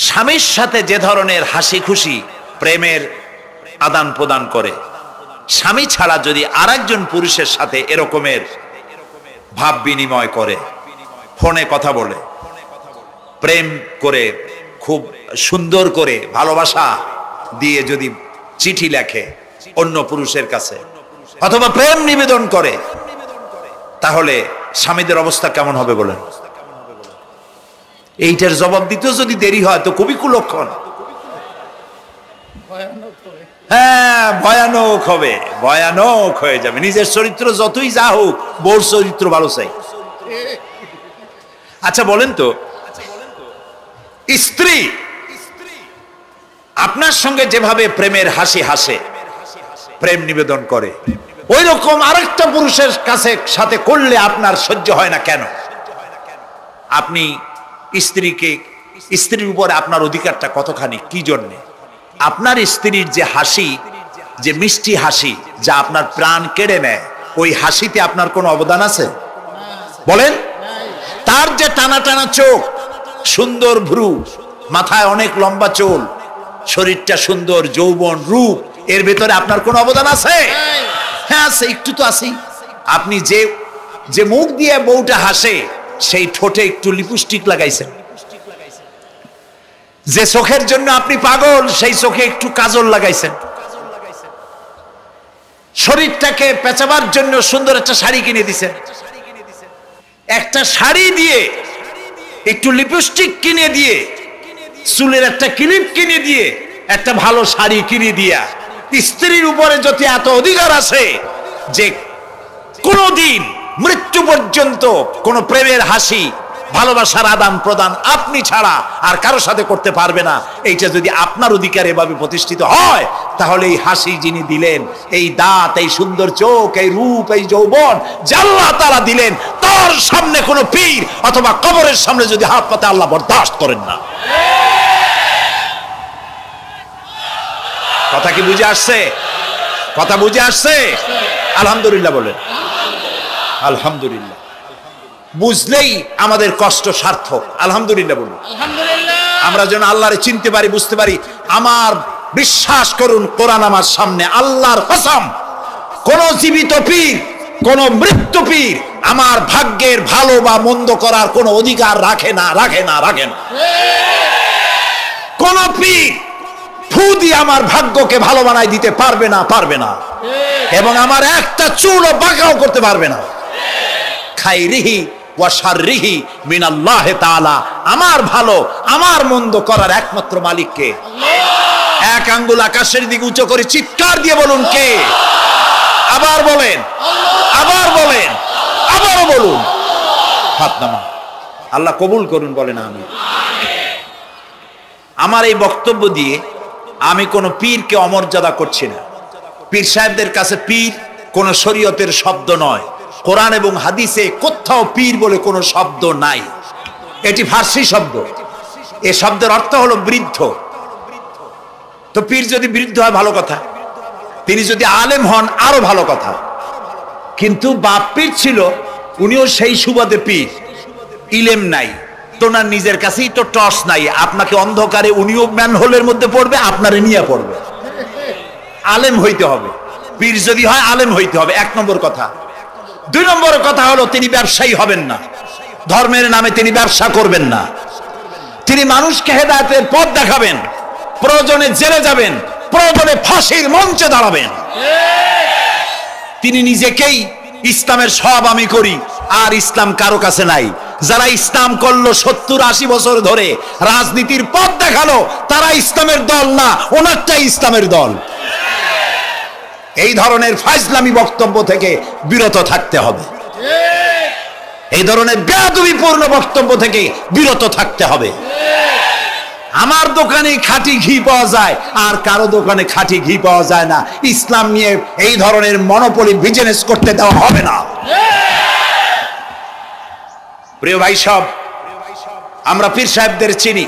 স্বামীর সাথে যে ধরনের হাসি খুশি প্রেমের আদান প্রদান করে, স্বামী ছাড়া যদি আরেকজন পুরুষের সাথে এরকমের ভাব বিনিময় করে, ফোনে কথা বলে, প্রেম করে, খুব সুন্দর করে ভালোবাসা দিয়ে যদি চিঠি লেখে অন্য পুরুষের কাছে অথবা প্রেম নিবেদন করে, তাহলে স্বামীদের অবস্থা কেমন হবে বলেন? এইটার জবাব দিতেও যদি দেরি হয় তো খুবই কুলক্ষণ। হ্যাঁ, ভয়ানক হবে, ভয়ানক হয়ে যাবে। নিজের চরিত্র যতই যা হোক, বউর চরিত্র ভালো চাই। আচ্ছা বলেন তো, স্ত্রী আপনার সঙ্গে যেভাবে প্রেমের হাসি হাসে, প্রেম নিবেদন করে, ওই রকম আরেকটা পুরুষের কাছে সাথে করলে আপনার সহ্য হয় না কেন? আপনি স্ত্রীর উপরে আপনার অধিকারটা কতখানি, কি জন্যে? আপনার স্ত্রীর যে হাসি, যে মিষ্টি হাসি, যা আপনার প্রাণ কেড়ে নেয়, ওই হাসিতে আপনার কোনো অবদান আছে বলেন? তার যে টানা টানা চোখ, সুন্দর ভ্রু, মাথায় অনেক লম্বা চুল, শরীরটা সুন্দর, যৌবন, রূপ, এর ভেতরে আপনার কোনো অবদান আছে? হ্যাঁ আছে, একটু তো আছেই। আপনি যে মুখ দিয়ে বউটা হাসে, সেই ঠোঁটে একটু লিপস্টিক লাগাইছেন। যে চোখের জন্য আপনি পাগল, সেই চোখে একটু কাজল লাগাইছেন। শরীরটাকে পেঁচাবার জন্য সুন্দর একটা শাড়ি কিনে দিছেন। একটা শাড়ি দিয়ে, একটু লিপস্টিক কিনে দিয়ে, চুলের একটা ক্লিপ কিনে দিয়ে, একটা ভালো শাড়ি কিনে দিয়া স্ত্রীর উপরে যদি এত অধিকার আছে যে কোনদিন মৃত্যু পর্যন্ত কোন প্রেমের হাসি, ভালোবাসার আদান প্রদান আপনি ছাড়া আর কারো সাথে করতে পারবে না, এইটা যদি আপনার অধিকার এভাবে প্রতিষ্ঠিত হয়, তাহলে এই হাসি যিনি দিলেন, এই দাঁত, এই সুন্দর চোখ, এই রূপ, এই যৌবন যা আল্লাহ তাআলা দিলেন, তার সামনে কোনো পীর অথবা কবরের সামনে যদি হাত পাতে, আল্লাহ বরদাস্ত করেন না। কথা কি বুঝে আসছে? কথা বুঝে আসছে? আলহামদুলিল্লাহ বলেন। আলহামদুলিল্লাহ। বুঝলেই আমাদের কষ্ট সার্থক। আলহামদুলিল্লাহ বলুন। আমরা যেন আল্লাহরে চিনতে পারি, বুঝতে পারি। আমার বিশ্বাস করুন, কোরআন আমার সামনে, আল্লাহর কসম, কোন জীবিত পীর, কোন মৃত্যু পীর আমার ভাগ্যের ভালো বা মন্দ করার কোন অধিকার রাখে না, রাখে না, রাখে না। কোন পীর ফু দিয়ে আমার ভাগ্যকে ভালো বানাই দিতে পারবে না, পারবে না, এবং আমার একটা চুলও বাঁকাও করতে পারবে না। খাইরিহি ওয়া শাররিহি মিনাল্লাহি তাআলা। আমার ভালো, আমার মন্দ করার একমাত্র মালিক কে? এক আঙ্গুল আকাশের দিকে উঁচু করে চিৎকার দিয়ে বলুন, কে? আবার বলেন, আবার বলেন, আবারও বলুন। হাত নামান। আল্লাহ কবুল করুন, বলেন আমিন। আমার এই বক্তব্য দিয়ে আমি কোন পীরকে অমর্যাদা করছি না। পীর সাহেবদের কাছে পীর কোন শরীয়তের শব্দ নয়। কোরআন এবং হাদিসে কোথাও পীর বলে কোনো শব্দ নাই। এটি ফার্সি শব্দ। এই শব্দের অর্থ হলো বৃদ্ধ। তো পীর যদি বৃদ্ধ হয় ভালো কথা, তিনি যদি আলেম হন আরো ভালো কথা। কিন্তু বাপ পীর ছিল, উনিও সেই সুবাদে পীর। ইলেম নাই, তোনার নিজের কাছেই তো টর্চ নাই। আপনাকে অন্ধকারে উনিও ম্যানহোলের মধ্যে পড়বে, আপনারে নিয়ে পড়বে। আলেম হইতে হবে। পীর যদি হয় আলেম হইতে হবে, এক নম্বর কথা। দুই নম্বর কথা হলো, তিনি ব্যবসায়ী হবেন না। ধর্মের নামে তিনি ব্যবসা করবেন না। তিনি মানুষকে হেদায়েতের পথ দেখাবেন। প্রয়োজনে জেলে যাবেন, প্রয়োজনে ফাঁসির মঞ্চে দাঁড়াবেন। তিনি নিজেকেই ইসলামের সব আমি করি, আর ইসলাম কারো কাছে নাই। যারা ইসলাম করলো 70-80 বছর ধরে, রাজনীতির পথ দেখালো, তারা ইসলামের দল না, ওনারটাই ইসলামের দল। এই ধরনের ফাজলামি বক্তব্য থেকে বিরত থাকতে হবে, এই ধরনের বেয়াদবিপূর্ণ বক্তব্য থেকে বিরত থাকতে হবে। আমার দোকানে খাঁটি ঘি পাওয়া যায়, আর কারো দোকানে খাঁটি ঘি পাওয়া যায় না। ইসলাম নিয়ে এই ধরনের মনোপলি বিজনেস করতে দেওয়া হবে না। প্রিয় ভাই সব, আমরা পীর সাহেবদের চিনি।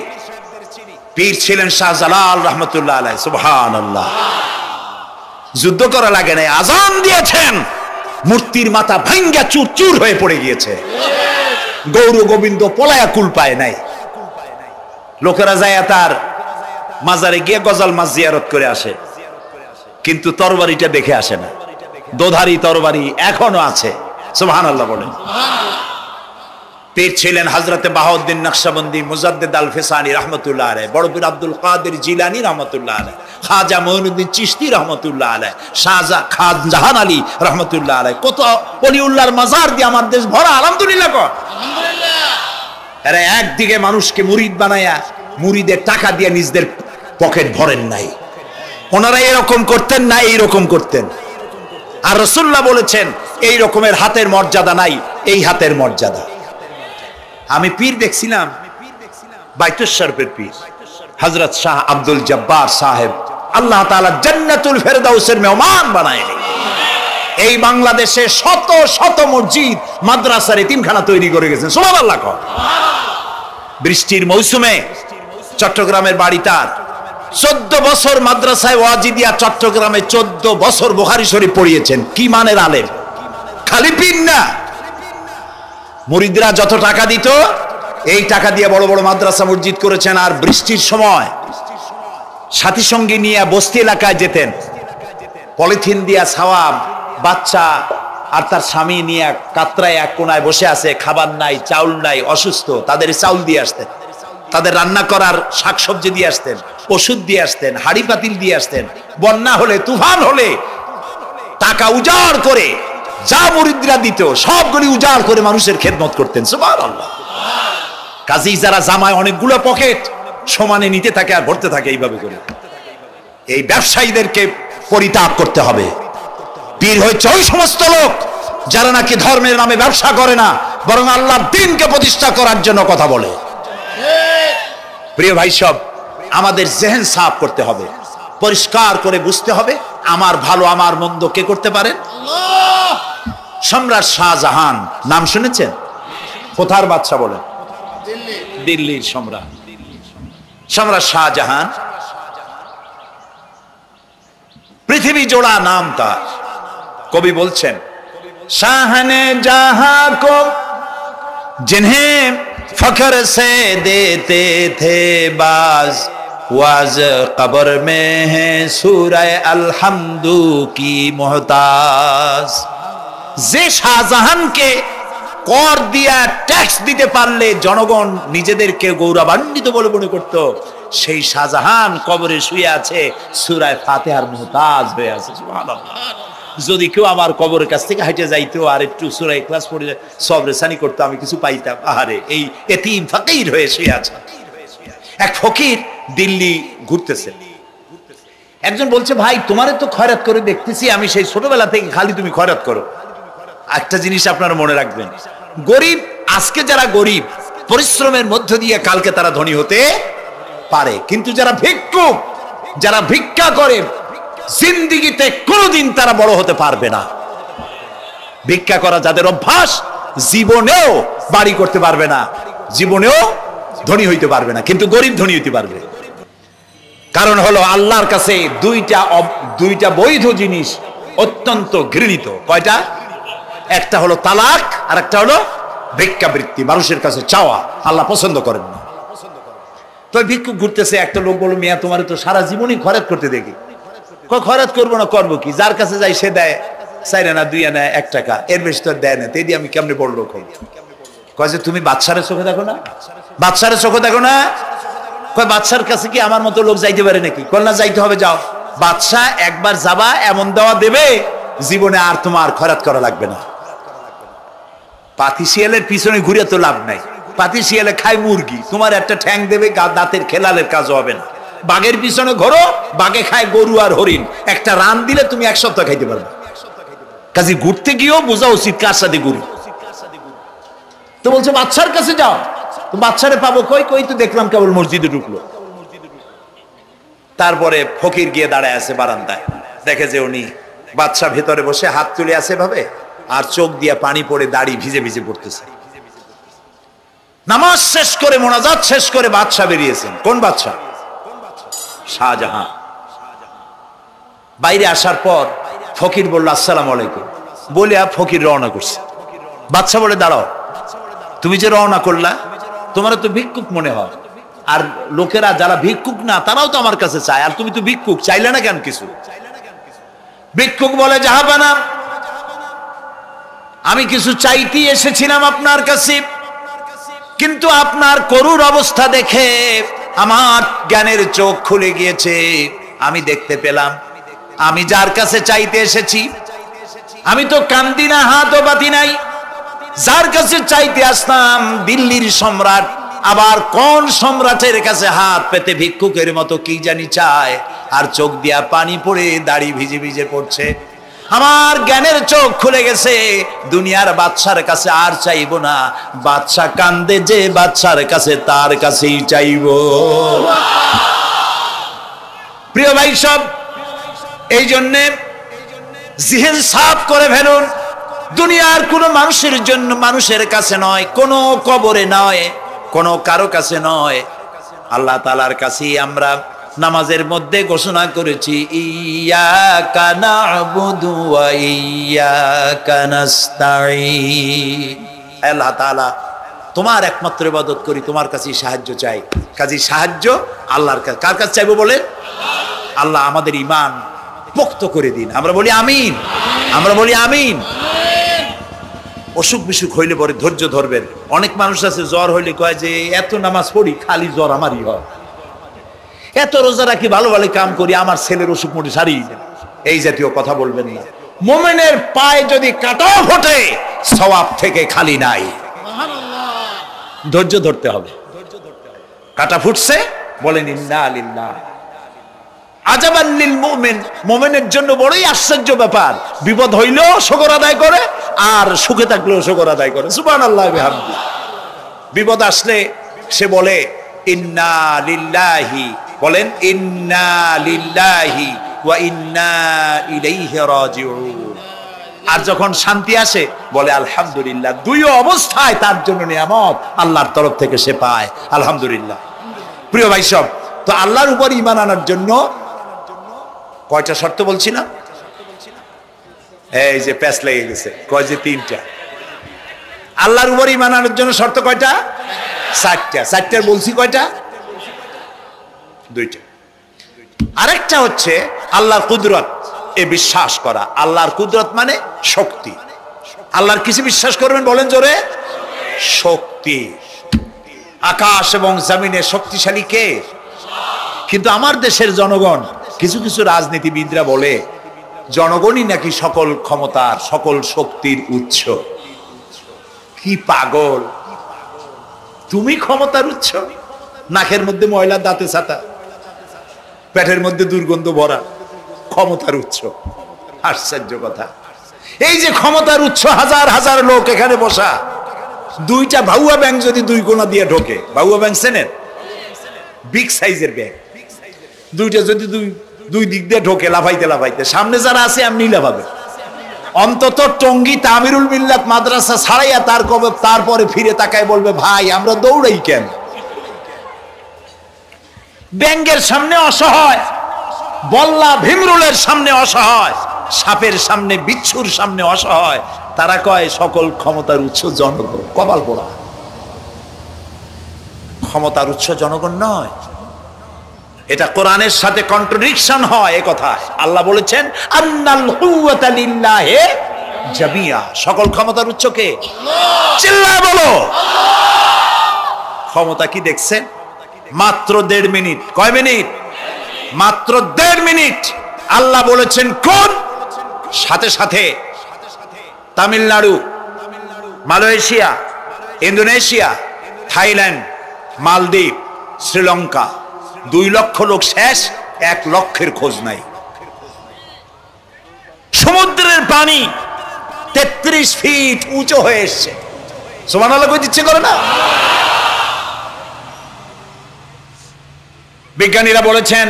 পীর ছিলেন শাহজালাল রহমতুল্লাহ আলাইহি। সুবহানাল্লাহ। যুদ্ধ করা লাগে না, আজান দিয়েছেন, মূর্তির মাথা ভাঙ্গা চুর চুর হয়ে পড়ে গিয়েছে। গৌর গোবিন্দ পলায়া কুল পায় নাই। লোকেরা যায় তার মাজারে গিয়ে গজাল মাছ জিয়ারত করে আসে, কিন্তু তরবারিটা দেখে আসে না। দোধারি তরবারি এখনো আছে। সুবহানাল্লাহ বলেন। পীর ছিলেন হযরতে বাহাউদ্দিন নকশবন্দি, মুজাদ্দিদ আল ফিসানি রহমতুল্লাহ আলাইহি, বড় পীর আব্দুল কাদের জিলানী রহমতুল্লাহ আলাইহি, খাজা মঈনুদ্দিন চিশতি রহমতুল্লাহ আলাইহি, শাহজাহান আলী রহমতুল্লাহ আলাইহি। কত ওলিউল্লাহর মাজার দিয়ে আমার দেশ ভরা। আলহামদুলিল্লাহ কর। এরা একদিকে মানুষকে মুরিদ বানায়া মুরিদের টাকা দিয়ে নিজেদের পকেট ভরেন নাই। ওনারা এরকম করতেন না, এইরকম করতেন। আর রাসূলুল্লাহ বলেছেন এই রকমের হাতের মর্যাদা নাই, এই হাতের মর্যাদা। আমি পীর দেখছিলাম, বাইতুল শরফের পীর হযরত শাহ আব্দুল জব্বার সাহেব, আল্লাহ তাআলা জান্নাতুল ফেরদাউসের মেহমান বানায়নি। এই বাংলাদেশে শত শত মসজিদ, মাদ্রাসার এতিমখানা তৈরি করে গেছেন। সুবহানাল্লাহ। বৃষ্টির মৌসুমে চট্টগ্রামের বাড়ি তার, 14 বছর মাদ্রাসায় ওয়াজিদিয়া চট্টগ্রামে 14 বছর বুখারী শরীফ পড়িয়েছেন। কি মানের আলেম, খালি পীর না। মুরিদরা যত টাকা দিত, এই টাকা দিয়ে বড় বড় মাদ্রাসা মসজিদ করেছেন। আর বৃষ্টির সময় সাথী সঙ্গী নিয়ে বস্তি এলাকায় যেতেন, পলিথিন দিয়া ছাওয়া, বাচ্চা আর তার স্বামী নিয়ে কাতরায় এক কোনায় বসে আছে, খাবার নাই, চাউল নাই, অসুস্থ, তাদের চাউল দিয়ে আসতেন, তাদের রান্না করার শাকসবজি দিয়ে আসতেন, ওষুধ দিয়ে আসতেন, হাড়ি পাতিল দিয়ে আসতেন। বন্যা হলে, তুফান হলে টাকা উজাড় করে যা মুরিদরা দিত সবগুলি উজাড় করে মানুষের খেদমত করতেন। সুবহানাল্লাহ। কাজী যারা জামায় অনেকগুলো পকেট সমানে নিতে থাকে আর ভরতে থাকে, এইভাবে করে এই ব্যবসায়ীদেরকে পরিত্যাগ করতে হবে। পীর হচ্ছে ওই সমস্ত লোক যারা নাকি ধর্মের নামে ব্যবসা করে না, বরং আল্লাহর দ্বীনকে প্রতিষ্ঠা করার জন্য কথা বলে। প্রিয় ভাই সব, আমাদের জেহেন সাফ করতে হবে, পরিষ্কার করে বুঝতে হবে আমার ভালো আমার মন্দ কে করতে পারেন? আল্লাহ। সম্রাট শাহজাহান নাম শুনেছেন? কোথার বাদশা বলেন? দিল্লির সম্রাট। সম্রাট শাহজাহান পৃথিবী জোড়া নাম তার। কবি বলছেন, শাহনে জাহাं को जिन्हें फख्र से देते थे बाज, वाज कब्र में है सूरह अलहम्दु की मोहताज। যে শাহজাহানকে কর দিয়া ট্যাক্স দিতে পারলে জনগণ নিজেদেরকে গৌরবান্বিত বলে মনে করত, সেই শাহজাহান কবরে শুয়ে আছে, সূরা ফাতিহার মুহতাজ হয়ে আছে। সুবহানাল্লাহ। যদি কেউ আমার কবরের কাছ থেকে হেঁটে যাইতো আর একটু সূরা ইখলাস পড়ে সবরেসানি করতো, আমি কিছু পাইতাম। আহারে, এই এতিম ফকির হয়ে শুয়ে আছে। এক ফকির দিল্লি ঘুরতেছে, একজন বলছে, ভাই তোমারে তো খয়রাত করে দেখতেছি আমি সেই ছোটবেলা থেকে, খালি তুমি খয়রাত করো। একটা জিনিস আপনারা মনে রাখবেন, গরিব, আজকে যারা গরিব পরিশ্রমের মধ্য দিয়ে কালকে তারা ধনী হতে পারে, কিন্তু যারা ভিক্ষুক, যারা ভিক্ষা করে, জিন্দেগিতে কোনোদিন তারা বড় হতে পারবে না। ভিক্ষা করা যাদের অভ্যাস, জীবনেও বাড়ি করতে পারবে না, জীবনেও ধনী হইতে পারবে না, কিন্তু গরিব ধনী হইতে পারবে। কারণ হলো আল্লাহর কাছে দুইটা বৈধ জিনিস অত্যন্ত ঘৃণিত। কয়টা? একটা হলো তালাক, আর একটা হলো ভিক্ষাবৃত্তি, মানুষের কাছে চাওয়া। আল্লাহ পছন্দ করেন না। তো ভিক্ষুক ঘুরতেছে, একটা লোক বলল, মিয়া তোমার তো সারা জীবনই খরচ করতে দেখি। খরচ করবো না, করবো কি? যার কাছে যাই সে দেয় 4 আনা 2 আনা 1 টাকা, এর বেশি তো দেয় না। তেদি আমি কেমনে বড় লোক হবো? কয় যে তুমি বাদশারে চোখে দেখো না, বাদশারে চোখে দেখো না। কয় বাদশার কাছে কি আমার মতো লোক যাইতে পারে নাকি? কল না, যাইতে হবে, যাও। বাদশা একবার যাবা, এমন দেওয়া দেবে জীবনে আর তোমার খরচ করা লাগবে না। পাতি শিয়ালের পিছনে ঘুরে তো লাভ নাই। পাতি শিয়ালে খায় মুরগি, তোমার একটা ঠ্যাং দেবে, দাঁতের খেলালের কাজ হবে না। বাঘের পিছনে ঘোরো, বাঘে খায় গরু আর হরিণ, একটা রান দিলে তুমি এক সপ্তাহ খাইতে পারবে। কাজে ঘুরতে গিয়েও বোঝা উচিত কার সাথে ঘুরি। তো বলছে বাচ্চার কাছে যাও, তো বাচ্চারে পাবো কই? কই তো দেখলাম কেবল মসজিদে ঢুকলো। তারপরে ফকির গিয়ে দাঁড়ায় আছে বারান্দায়, দেখে যে উনি বাচ্চা ভেতরে বসে হাত তুলে আছে ভাবে, আর চোখ দিয়ে পানি পড়ে দাড়ি ভিজে ভিজে পড়তেছে। নামাজ শেষ করে মোনাজাত শেষ করে বাদশা বেরিয়েছেন। কোন বাদশা? শাহজাহান। বাইরে আসার পর ফকির বলল আসসালামু আলাইকুম, বলে ফকির রওনা করছে। বাদশা বলে দাঁড়াও, তুমি যে রওনা করলা, তোমার তো ভিক্ষুক মনে হয়, আর লোকেরা যারা ভিক্ষুক না তারাও তো আমার কাছে চায়, আর তুমি তো ভিক্ষুক, চাইলে না কেন কিছু? ভিক্ষুক বলে জাহাপানা, আমি কিছু চাইতে এসেছিলাম আপনার কাছে, কিন্তু আপনার করুণ অবস্থা দেখে আমার জ্ঞানের চোখ খুলে গিয়েছে। আমি দেখতে পেলাম আমি যার কাছে চাইতে এসেছি, আমি তো কান্দি না, হাতও বাতি নাই। যার কাছে চাইতে আসলাম দিল্লির সম্রাট, আবার কোন সম্রাটের কাছে হাত পেতে ভিক্ষুকের মতো কি জানি চায়, আর চোখ দিয়া পানি পড়ে দাড়ি ভিজে ভিজে পড়ছে। আমার জ্ঞানের চোখ খুলে গেছে, দুনিয়ার বাদশার কাছে আর চাইবো না। বাদশা কান্দে যে বাদশার কাছে, তার কাছেই চাইবো। প্রিয় ভাই সব, এই জন্যে জিহ্ন সাফ করে ফেলুন। দুনিয়ার কোনো মানুষের জন্য, মানুষের কাছে নয়, কোনো কবরে নয়, কোনো কারো কাছে নয়, আল্লাহ তাআলার কাছেই আমরা নামাজের মধ্যে ঘোষণা করেছি ইয়াকা না'বুদু ওয়া ইয়াকা নাস্তাঈন। আল্লাহ তাআলা তোমার একমাত্র ইবাদত করি, তোমার কাছেই সাহায্য চাই। কাজেই সাহায্য আল্লাহর কাছে। কার কাছে চাইবো বলে? আল্লাহ আমাদের ঈমান পোক্ত করে দিন। আমরা বলি আমিন, আমরা বলি আমিন। অসুখ বিসুখ হইলে পরে ধৈর্য ধরবেন। অনেক মানুষ আছে জ্বর হইলে কয় যে এত নামাজ পড়ি খালি জ্বর আমারই হয়, এত রোজা রাখি, ভালো ভালো কাম করি, আমার ছেলের অসুখ মোটে সারিয়ে দেন। এই জাতীয় কথা বলবেন না। মুমিনের পায়ে যদি কাঁটা ফোটে সওয়াব থেকে খালি নাই, ধৈর্য ধরতে হবে। কাঁটা ফুটছে, বলেন ইন্না লিল্লাহ। আজাবান লিল মুমিন, মুমিনের জন্য বড়ই আশ্চর্য ব্যাপার, বিপদ হইলেও শুকর আদায় করে, আর সুখে থাকলেও শুকর আদায় করে। সুবহানাল্লাহ বিহামদি। বিপদ আসলে সে বলে ইন্না লিল্লাহি, বলেন ইন্না লিল্লাহি ওয়া ইন্না ইলাইহি রাজিউন। আর যখন শান্তি আসে বলে আলহামদুলিল্লাহ। দুই অবস্থায় তার জন্য নিয়ামত আল্লাহর তরফ থেকে সে পায়, আলহামদুলিল্লাহ। প্রিয় ভাই সব, তো আল্লাহর উপর ঈমান আনার জন্য কয়টা শর্ত বলছিলাম? এই যে প্যাচ লেগে গেছে, কয় যে তিনটা। আল্লাহর উপর ঈমান আনার জন্য শর্ত কয়টা? চারটা। চারটার বলছি কয়টা? দুইটা। আরেকটা হচ্ছে আল্লাহর কুদরত এ বিশ্বাস করা। আল্লাহর কুদরত মানে শক্তি। আল্লাহর কিছু বিশ্বাস করবেন, বলেন জোরে? শক্তি। আকাশ এবং জমিনে শক্তিশালী কে? কিন্তু আমার দেশের জনগণ, কিছু কিছু রাজনীতিবিদরা বলে জনগণই নাকি সকল ক্ষমতার, সকল শক্তির উৎস। কি পাগল! তুমি ক্ষমতার উৎস? নাকের মধ্যে ময়লা, দাঁতে ছাতা, পেটের মধ্যে দুর্গন্ধ ভরা, ক্ষমতার উৎস? আশ্চর্য কথা। এই যে ক্ষমতার উৎস, হাজার হাজার লোক এখানে বসা, দুইটা ভাউয়া ব্যাংক যদি দুই কোণা দিয়ে ঢোকে, ভাউয়া ব্যাংক চেনেন? বিগ সাইজের ব্যাংক, দুইটা যদি দুই দিক দিয়ে ঢোকে লাফাইতে লাফাইতে, সামনে যারা আছে এমনি লাফাবে। অন্তত টঙ্গী তামিরুল মিল্লাত মাদ্রাসা ছাড়াইয়া তারপরে ফিরে তাকায় বলবে ভাই আমরা দৌড়াই কেন? ব্যাংকের সামনে অসহায়, বল্লা ভীমরুলের সামনে অসহায়, সাপের সামনে, বিচ্ছুর সামনে অসহায়, তারা কয় সকল ক্ষমতার উৎস জনগণ। কপাল পোড়া। ক্ষমতার উৎস জনগণ নয়, এটা কোরআনের সাথে কন্ট্রাডিকশন হয়। এ কথায় আল্লাহ বলেছেন আন্নাল কুওয়াতা লিল্লাহি জামিয়া। সকল ক্ষমতার উৎস কে? চিল্লায় বলো ক্ষমতা কি দেখছেন? মাত্র 1.5 মিনিট। কয় মিনিট? মাত্র 1.5 মিনিট। আল্লাহ বলেছেন কোন? সাথে সাথে তামিলনাড়ু, মালয়েশিয়া, ইন্দোনেশিয়া, থাইল্যান্ড, মালদ্বীপ, শ্রীলঙ্কা, 2 লক্ষ লোক শেষ, 1 লক্ষের খোঁজ নাই। সমুদ্রের পানি 33 ফিট উঁচু হয়ে এসছে। সুবহানাল্লাহ কই দিচ্ছে করে না? বিজ্ঞানীরা বলেছেন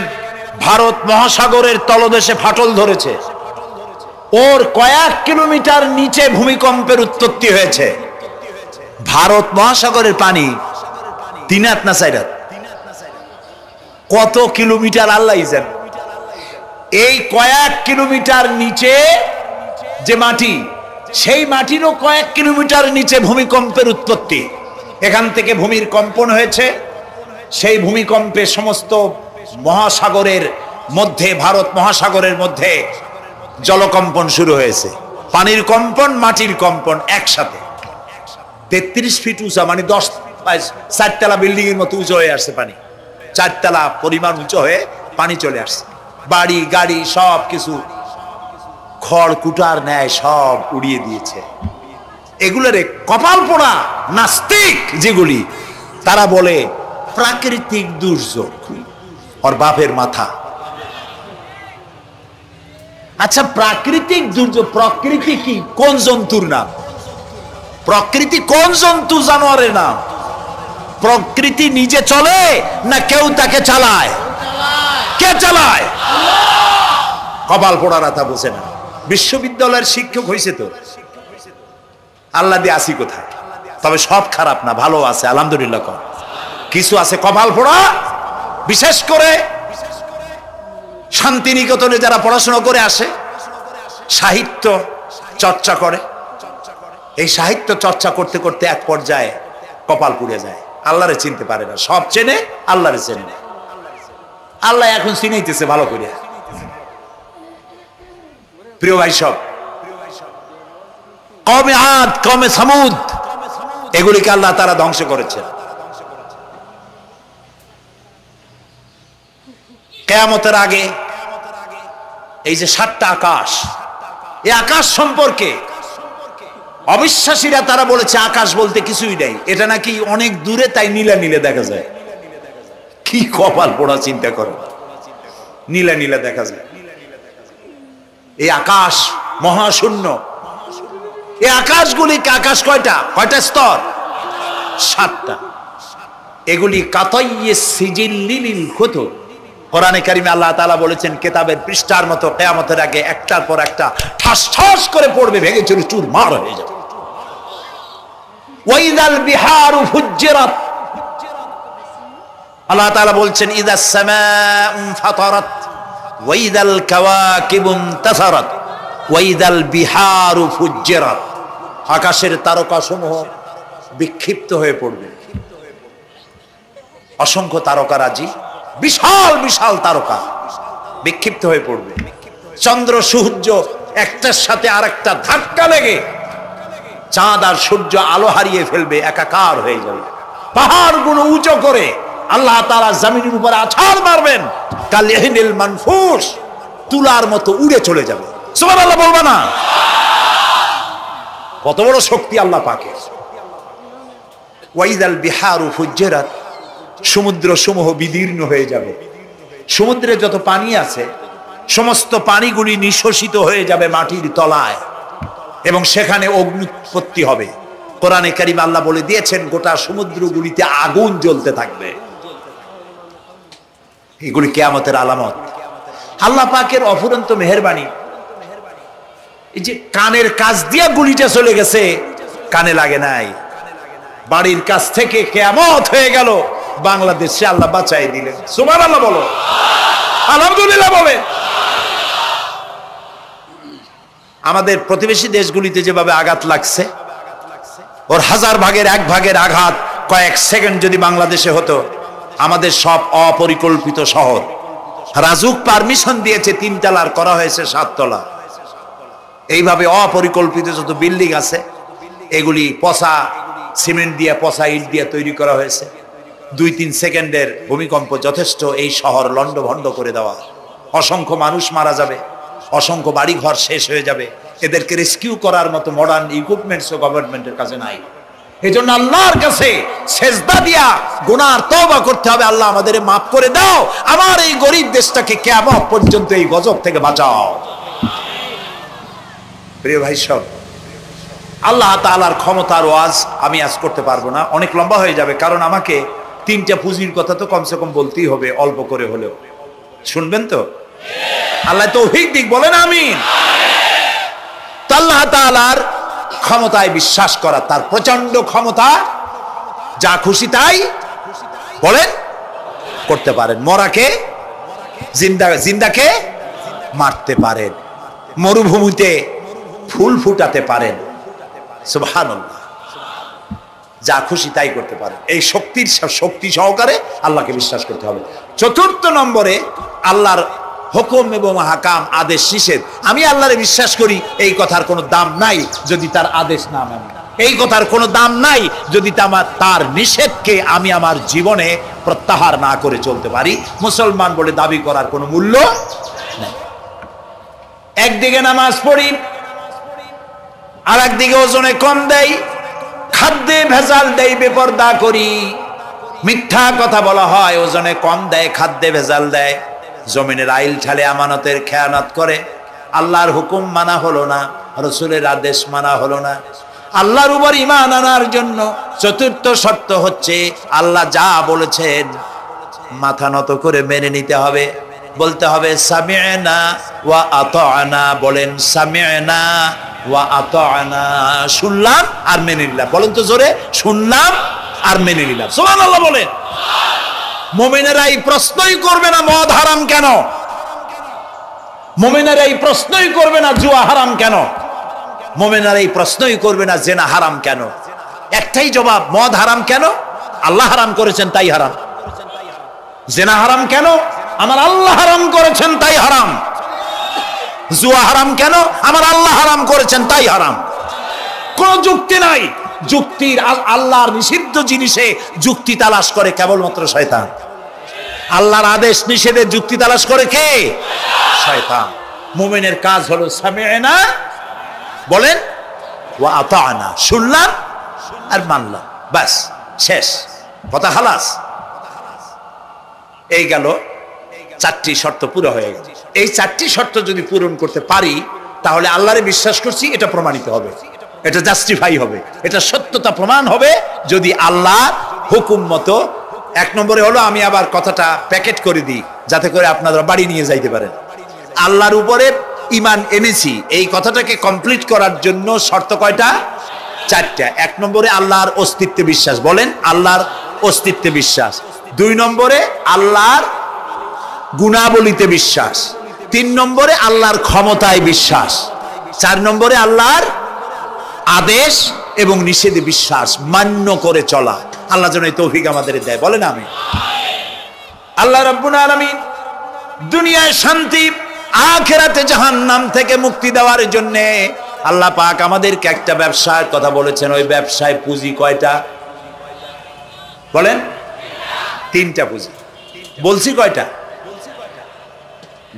ভারত মহাসাগরের তলদেশে ফাটল ধরেছে, ওর কয়েক কিলোমিটার নিচে ভূমিকম্পের উৎপত্তি হয়েছে। ভারত মহাসাগরের পানি 3 হাত না 4 হাত, কত কিলোমিটার আল্লাহ জানে। এই কয়েক কিলোমিটার নিচে যে মাটি, সেই মাটিরও কয়েক কিলোমিটার নিচে ভূমিকম্পের উৎপত্তি। এখান থেকে ভূমির কম্পন হয়েছে, সেই ভূমিকম্পে সমস্ত মহাসাগরের মধ্যে, ভারত মহাসাগরের মধ্যে জলকম্পন শুরু হয়েছে। পানির কম্পন, মাটির কম্পন একসাথে। 33 ফিট উঁচা, মানে 4 তলা বিল্ডিং এর মতো উঁচু হয়ে আসছে পানি। 4 তলা পরিমাণ উঁচু হয়ে পানি চলে আসছে। বাড়ি গাড়ি সব কিছু খড় কুটার ন্যায় সব উড়িয়ে দিয়েছে। এগুলোরে কপাল পোড়া নাস্তিক যেগুলি, তারা বলে প্রাকৃতিক দুর্যোগ। ওর বাপের মাথা। আচ্ছা, প্রাকৃতিক দুর্যোগ, প্রকৃতি কি? কোন জন্তুর নাম? প্রকৃতি কোন জন্তু জানোয়ারের নাম? প্রকৃতি নিজে চলে না কেউ তাকে চালায়? কে চালায়? কপাল পোড়ারা তা বোঝে না। বিশ্ববিদ্যালয়ের শিক্ষক হয়েছে তো, আল্লাহ দিয়ে আসি কোথায়? তবে সব খারাপ না, ভালো আছে আলহামদুলিল্লাহ। কিছু আছে কপাল পোড়া। বিশেষ করে শান্তিনিকেতনে যারা পড়াশোনা করে আসে, সাহিত্য চর্চা করে, এই সাহিত্য চর্চা করতে করতে এক পর্যায়ে কপাল পুড়ে যায়, আল্লাহরে চিনতে পারে না। সব চেনে, আল্লাহরে চেনে না। আল্লাহ এখন চিনাইতেছে ভালো করে। প্রিয় ভাই, সব কওমে আদ, কওমে সামুদ, এগুলিকে আল্লাহ তারা ধ্বংস করেছে। কিয়ামতের আগে এই যে 7টা আকাশ, এই আকাশ সম্পর্কে অবিশ্বাসীরা তারা বলেছে আকাশ বলতে কিছুই নেই, এটা নাকি অনেক দূরে, তাই নীলা নীলে দেখা যায়। কি কপাল পোড়া, চিন্তা করো, নীলা নীলা দেখা যায়। এই আকাশ মহাশূন্য। এই আকাশগুলিকে, আকাশ কয়টা স্তর? 7টা। এগুলি কাতাইয়ে সিজিল্লিল কুতুব। কোরআনে কারিমে আল্লাহ তাআলা বলেছেন কিতাবের পৃষ্ঠার মতো কিয়ামতের আগে একটার পর একটা ঠাস ঠাস করে পড়বে, ভেঙে চুরে চুরমার হয়ে যাবে। ওয়াইদাল বিহারু ফুজ্জিরাত, আল্লাহ তাআলা বলছেন ইদাস সামাউ ফাতারাত ওয়াইদাল কাওয়াকিবু ইনতাসারাত ওয়াইদাল বিহারু ফুজ্জিরাত। আকাশের তারকাসমূহ বিক্ষিপ্ত হয়ে পড়বে। অসংখ্য তারকারাজি, বিশাল বিশাল তারকা বিক্ষিপ্ত হয়ে পড়বে। চন্দ্র সূর্য একটার সাথে আরেকটা ধাক্কা লেগে চাঁদ আর সূর্য আলো হারিয়ে ফেলবে, একাকার হয়ে যাবে। পাহাড়গুলো উঁচু করে আল্লাহ তাআলা জমিনের উপরে আছাড় মারবেন, কালিহিনিল মানফুস, তুলার মতো উড়ে চলে যাবে। সুবহানাল্লাহ বলবা না? কত বড় শক্তি আল্লাহ পাকের। ওয়াইদাল বিহারু ফুজ্জিরাত, সমুদ্র সমূহ বিদীর্ণ হয়ে যাবে। সমুদ্রে যত পানি আছে সমস্ত পানিগুলি নিঃশোষিত হয়ে যাবে মাটির তলায়, এবং সেখানে অগ্নুৎপত্তি হবে। কোরআনে কারিমে আল্লাহ বলে দিয়েছেন গোটা সমুদ্রগুলিতে আগুন জ্বলতে থাকবে। এগুলি কিয়ামতের আলামত। আল্লাহ পাকের অফুরন্ত মেহেরবানি। এই যে কানের কাছ দিয়ে গুলিটা চলে গেছে, কানে লাগে নাই। বাড়ির কাছ থেকে কিয়ামত হয়ে গেল, বাংলাদেশে আল্লাহ বাঁচাই দিলেন। সুবহানাল্লাহ বলো, আলহামদুলিল্লাহ বলে। আমাদের প্রতিবেশী দেশগুলিতে যেভাবে আঘাত লাগছে, ওর 1000 ভাগের 1 ভাগের আঘাত কয়েক সেকেন্ড যদি বাংলাদেশে হতো, আমাদের সব অপরিকল্পিত শহর, রাজুক পারমিশন দিয়েছে 3 তলার, করা হয়েছে 7 তলা। এইভাবে অপরিকল্পিত যত বিল্ডিং আছে এগুলি পচা সিমেন্ট দিয়ে, পচা ইট দিয়ে তৈরি করা হয়েছে। 2-3 সেকেন্ডের ভূমিকম্প যথেষ্ট এই শহর লন্ডভন্ড করে দেওয়া। অসংখ্য মানুষ মারা যাবে, অসংখ্য বাড়ি ঘর শেষ হয়ে যাবে। এদেরকে রেস্কিউ করার মতো মডার্ন ইকুইপমেন্টসও গভর্নমেন্টের কাছে নাই। এজন্য আল্লাহর কাছে সেজদা দিয়া গুনার তওবা করতে হবে, আল্লাহ আমাদের মাফ করে দাও, আমার এই গরিব দেশটাকে কিয়ামত পর্যন্ত এই গজব থেকে বাঁচাও। প্রিয় ভাই সব, আল্লাহ তাআলার ক্ষমতার ওয়াজ আমি আজ করতে পারবো না, অনেক লম্বা হয়ে যাবে, কারণ আমাকে 3টা পুঁজির কথা তো কমসে কম বলতেই হবে, অল্প করে হলেও। শুনবেন তো? আল্লাহ তৌফিক দিক, বলেন আমিন। আল্লাহ তাআলার ক্ষমতায় বিশ্বাস করা, তার প্রচন্ড ক্ষমতা, যা খুশি তাই বলেন করতে পারেন। মরাকে জিন্দাকে মারতে পারেন, মরুভূমিতে ফুল ফুটাতে পারেন, সুবহানাল্লাহ, যা খুশি তাই করতে পারেন। এই শক্তি সহকারে আল্লাহকে বিশ্বাস করতে হবে। 4র্থ নম্বরে আল্লাহর হুকুম এবং হাকাম, আদেশ নিষেধ। আমি আল্লাহরে বিশ্বাস করি, এই কথার কোনো দাম নাই যদি তার আদেশ না মানি, এই কথার কোনো দাম নাই যদি তার নিষেধকে আমি আমার জীবনে প্রত্যাহার না করে চলতে পারি। মুসলমান বলে দাবি করার কোনো মূল্য নেই। একদিকে নামাজ পড়ি, আর একদিকে ওজনে কম দেয়, খাদ্যে ভেজাল দেয়, বেপরদা করি, মিথ্যা কথা বলা হয়, ওজনে কম দেয়, খাদ্যে ভেজাল দেয়, জমিনের আইল ঠালে আমানতের খেয়ানত করে, আল্লাহর হুকুম মানা হলো না, রাসূলের আদেশ মানা হলো না। আল্লাহর উপর ঈমান আনার জন্য 4র্থ শর্ত হচ্ছে আল্লাহ যা বলেছেন মাথা নত করে মেনে নিতে হবে, বলতে হবে সামি'না ওয়া আতা'না। বলেন সামি'না ওয়া আতা'না, শুনলাম আর মেনে নিলাম। বলেন তো জোরে, শুনলাম আর মেনে নিলাম। সুবহানাল্লাহ বলেন। মুমিনেরা এই প্রশ্নই করবে না মদ হারাম কেন, মুমিনেরা এই প্রশ্নই করবে না জুয়া হারাম কেন, মুমিনেরা এই প্রশ্নই করবে না জেনা হারাম কেন। একটাই জবাব, মদ হারাম কেন? আল্লাহ হারাম করেছেন তাই হারাম। জেনা হারাম কেন? আমার আল্লাহ হারাম করেছেন তাই হারাম। জুয়া হারাম কেন? আমার আল্লাহ হারাম করেছেন তাই হারাম। কোন যুক্তি নাই। যুক্তির, আল্লাহর নিষিদ্ধ জিনিসে যুক্তি তালাশ করে কেবলমাত্র শয়তান। আল্লাহর আদেশ নিষেধে যুক্তি তালাশ করে কে? শয়তান। মুমিনের কাজ হলো সামি'না, বলেন, ওয়া আতা'না, শুনলাম আর মানলাম, বাস, শেষ কথা, খালাস। এই গেল 4টি শর্ত পুরো হয়ে গেল। এই 4টি শর্ত যদি পূরণ করতে পারি তাহলে আল্লাহরে বিশ্বাস করছি এটা প্রমাণিত হবে, এটা জাস্টিফাই হবে, এটা সত্যতা প্রমাণ হবে যদি আল্লাহ হুকুম মতো। 1 নম্বরে হলো, আমি আবার কথাটা প্যাকেট করে দিই যাতে করে আপনারা বাড়ি নিয়ে যাইতে পারেন। আল্লাহর উপরে ঈমান এনেছি, এই কথাটাকে কমপ্লিট করার জন্য শর্ত কয়টা? 4টা। 1 নম্বরে আল্লাহর অস্তিত্বে বিশ্বাস, বলেন আল্লাহর অস্তিত্বে বিশ্বাস। 2 নম্বরে আল্লাহর গুণাবলীতে বিশ্বাস। 3 নম্বরে আল্লাহর ক্ষমতায় বিশ্বাস। 4 নম্বরে আল্লাহর আদেশ এবং নিষেধে বিশ্বাস, মান্য করে চলা। আল্লাহ যেন এই তৌফিক আমাদের দেয়, বলেন আমিন। আল্লাহ রাব্বুল আলামিন দুনিয়ায় শান্তি, আখিরাতে জাহান্নাম থেকে মুক্তি দেওয়ার জন্য আল্লাহ পাক আমাদেরকে একটা ব্যবসার কথা বলেছেন। ওই ব্যবসায় পুঁজি কয়টা? বলেন। 3টা পুঁজি। বলছি কয়টা?